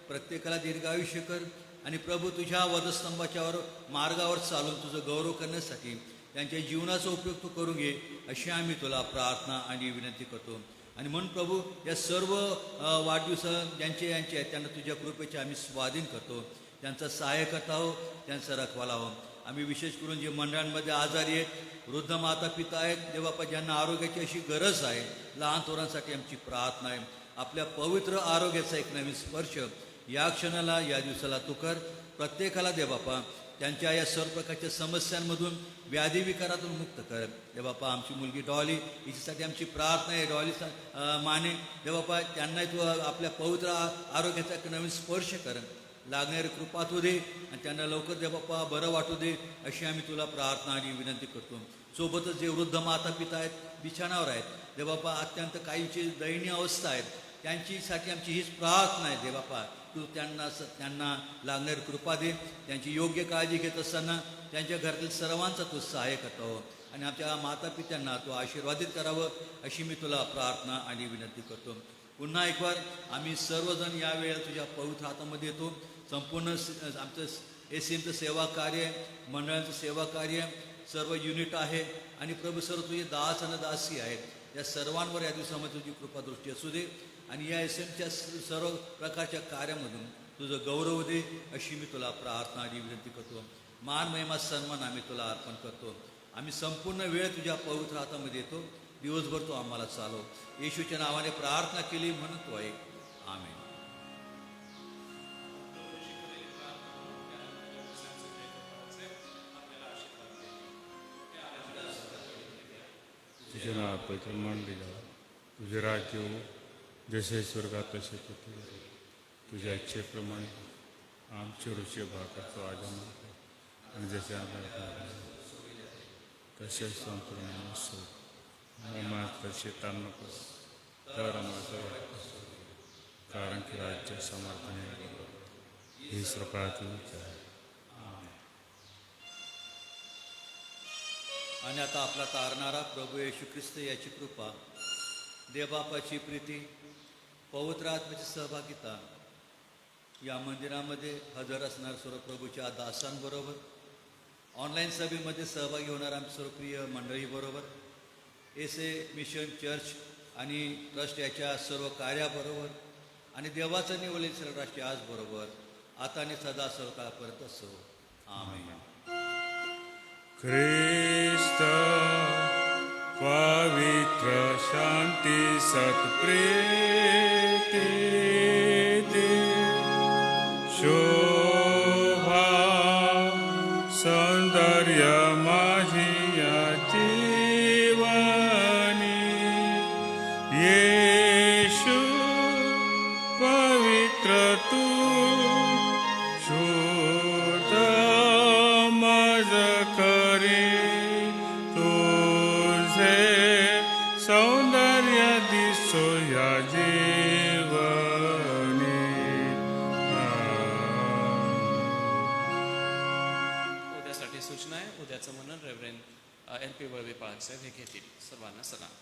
प्रत्येकाला दीर्घायुष्य कर आणि प्रभू तुझ्या वधस्तंभाच्यावर मार्गावर चालून तुझं गौरव करण्यासाठी त्यांच्या जीवनाचा उपयोग तू करून घे, अशी आम्ही तुला प्रार्थना आणि विनंती करतो. आणि म्हणून प्रभू या सर्व वाढदिवस ज्यांचे आहेत त्यांना तुझ्या कृपेचे आम्ही स्वाधीन करतो. त्यांचा सहाय्यकर्ता हो, त्यांचा रखवाला हो. आम्ही विशेष करून जे मंडळांमध्ये आजारी आहेत, वृद्ध माता पिता आहेत, देवबापा ज्यांना आरोग्याची अशी गरज आहे, लहान थोरांसाठी आमची प्रार्थना आहे. आपल्या पवित्र आरोग्याचा एक नवीन स्पर्श या क्षणाला या दिवसाला तू कर. प्रत्येकाला देवबापा त्यांच्या या सर्व प्रकारच्या समस्यांमधून व्याधी विकारातून मुक्त कर. देवबापा आमची मुलगी डॉली, हिच्यासाठी आमची प्रार्थना आहे. डॉली माने देवबापा त्यांनाही तू आपल्या पवित्र आरोग्याचा एक नवीन स्पर्श कर. लागणारी कृपा तू दे आणि त्यांना लवकर देवबापा बरं वाटू दे, अशी आम्ही तुला प्रार्थना आणि विनंती करतो. सोबतच जे वृद्ध माता पिता आहेत, बिछाणावर आहेत देवबापा, अत्यंत काहींची दयनीय अवस्था आहेत, त्यांचीसाठी आमची हीच प्रार्थना आहे. देवबापा तू त्यांना लागणारी कृपा दे. त्यांची योग्य काळजी घेत असताना त्यांच्या घरातील सर्वांचा तू सहाय्य करतो आणि आमच्या माता पित्यांना तू आशीर्वादित करावं, अशी मी तुला प्रार्थना आणि विनंती करतो. पुन्हा एक बार आम्ही सर्वजण या वेळेला तुझ्या पवित्र हातामध्ये येतो. संपूर्ण आमचं एसीएमचं सेवा कार्य, मंडळांचं सेवा कार्य, सर्व युनिट आहे आणि प्रभू सर्व तुझे दास आणि दासी आहेत, या सर्वांवर या दिवसामध्ये तुझी कृपादृष्टी असू दे आणि या एसीएमच्या सर्व प्रकारच्या कार्यामधून तुझं गौरव दे, अशी मी तुला प्रार्थना आणि विनंती करतो. मान महिमा सन्मान आम्ही तुला अर्पण करतो. आम्ही संपूर्ण वेळ तुझ्या पवित्र हातामध्ये येतो. दिवसभर तो आम्हाला चालव. येशूच्या नावाने प्रार्थना केली म्हणून तो आहे. आमेन.
तुझे नाव पवित्र मानले जावे. तुझे राज्य हो, जसे स्वर्गात तसे पृथ्वीवर. तुझ्या इच्छेप्रमाणे आमचे रोजचे भागाचा आज आम्हाला, आणि जसे आम्हाला तसेच संपूर्ण असो. आम्हाला शेतान नको, तर आम्हाला कारण की राज्य समर्थन ही सरकारची विचार.
आणि आता आपला तारणारा प्रभू येशू ख्रिस्त याची कृपा, देवबापाची प्रीती, पवित्र आत्म्याची सहभागिता या मंदिरामध्ये हजर असणाऱ्या सर्व प्रभूच्या दासांबरोबर, ऑनलाईन सभेमध्ये सहभागी होणाऱ्या आमच्या सर्व प्रिय मंडळीबरोबर, एसे मिशन चर्च आणि ट्रस्ट याच्या सर्व कार्याबरोबर आणि देवाचं निवडलेले सर्व राष्ट्रीय आज बरोबर आता आणि सदा सर्वकाळपर्यंत असो. आमेन.
ख्रिस्त पवित्र शांती सत्प्रीती दे. शोभा सौंदर्य माझी या जीवनी. येशू पवित्र तू शुद्ध मज करी. तुझे सौंदर्य दिसो या जीवनी.
उद्यासाठी सूचना आहे. उद्याचं मनन रेव्हरेंड LP वळवे पाळक साहेब हे घेतील. सर्वांना सलाम.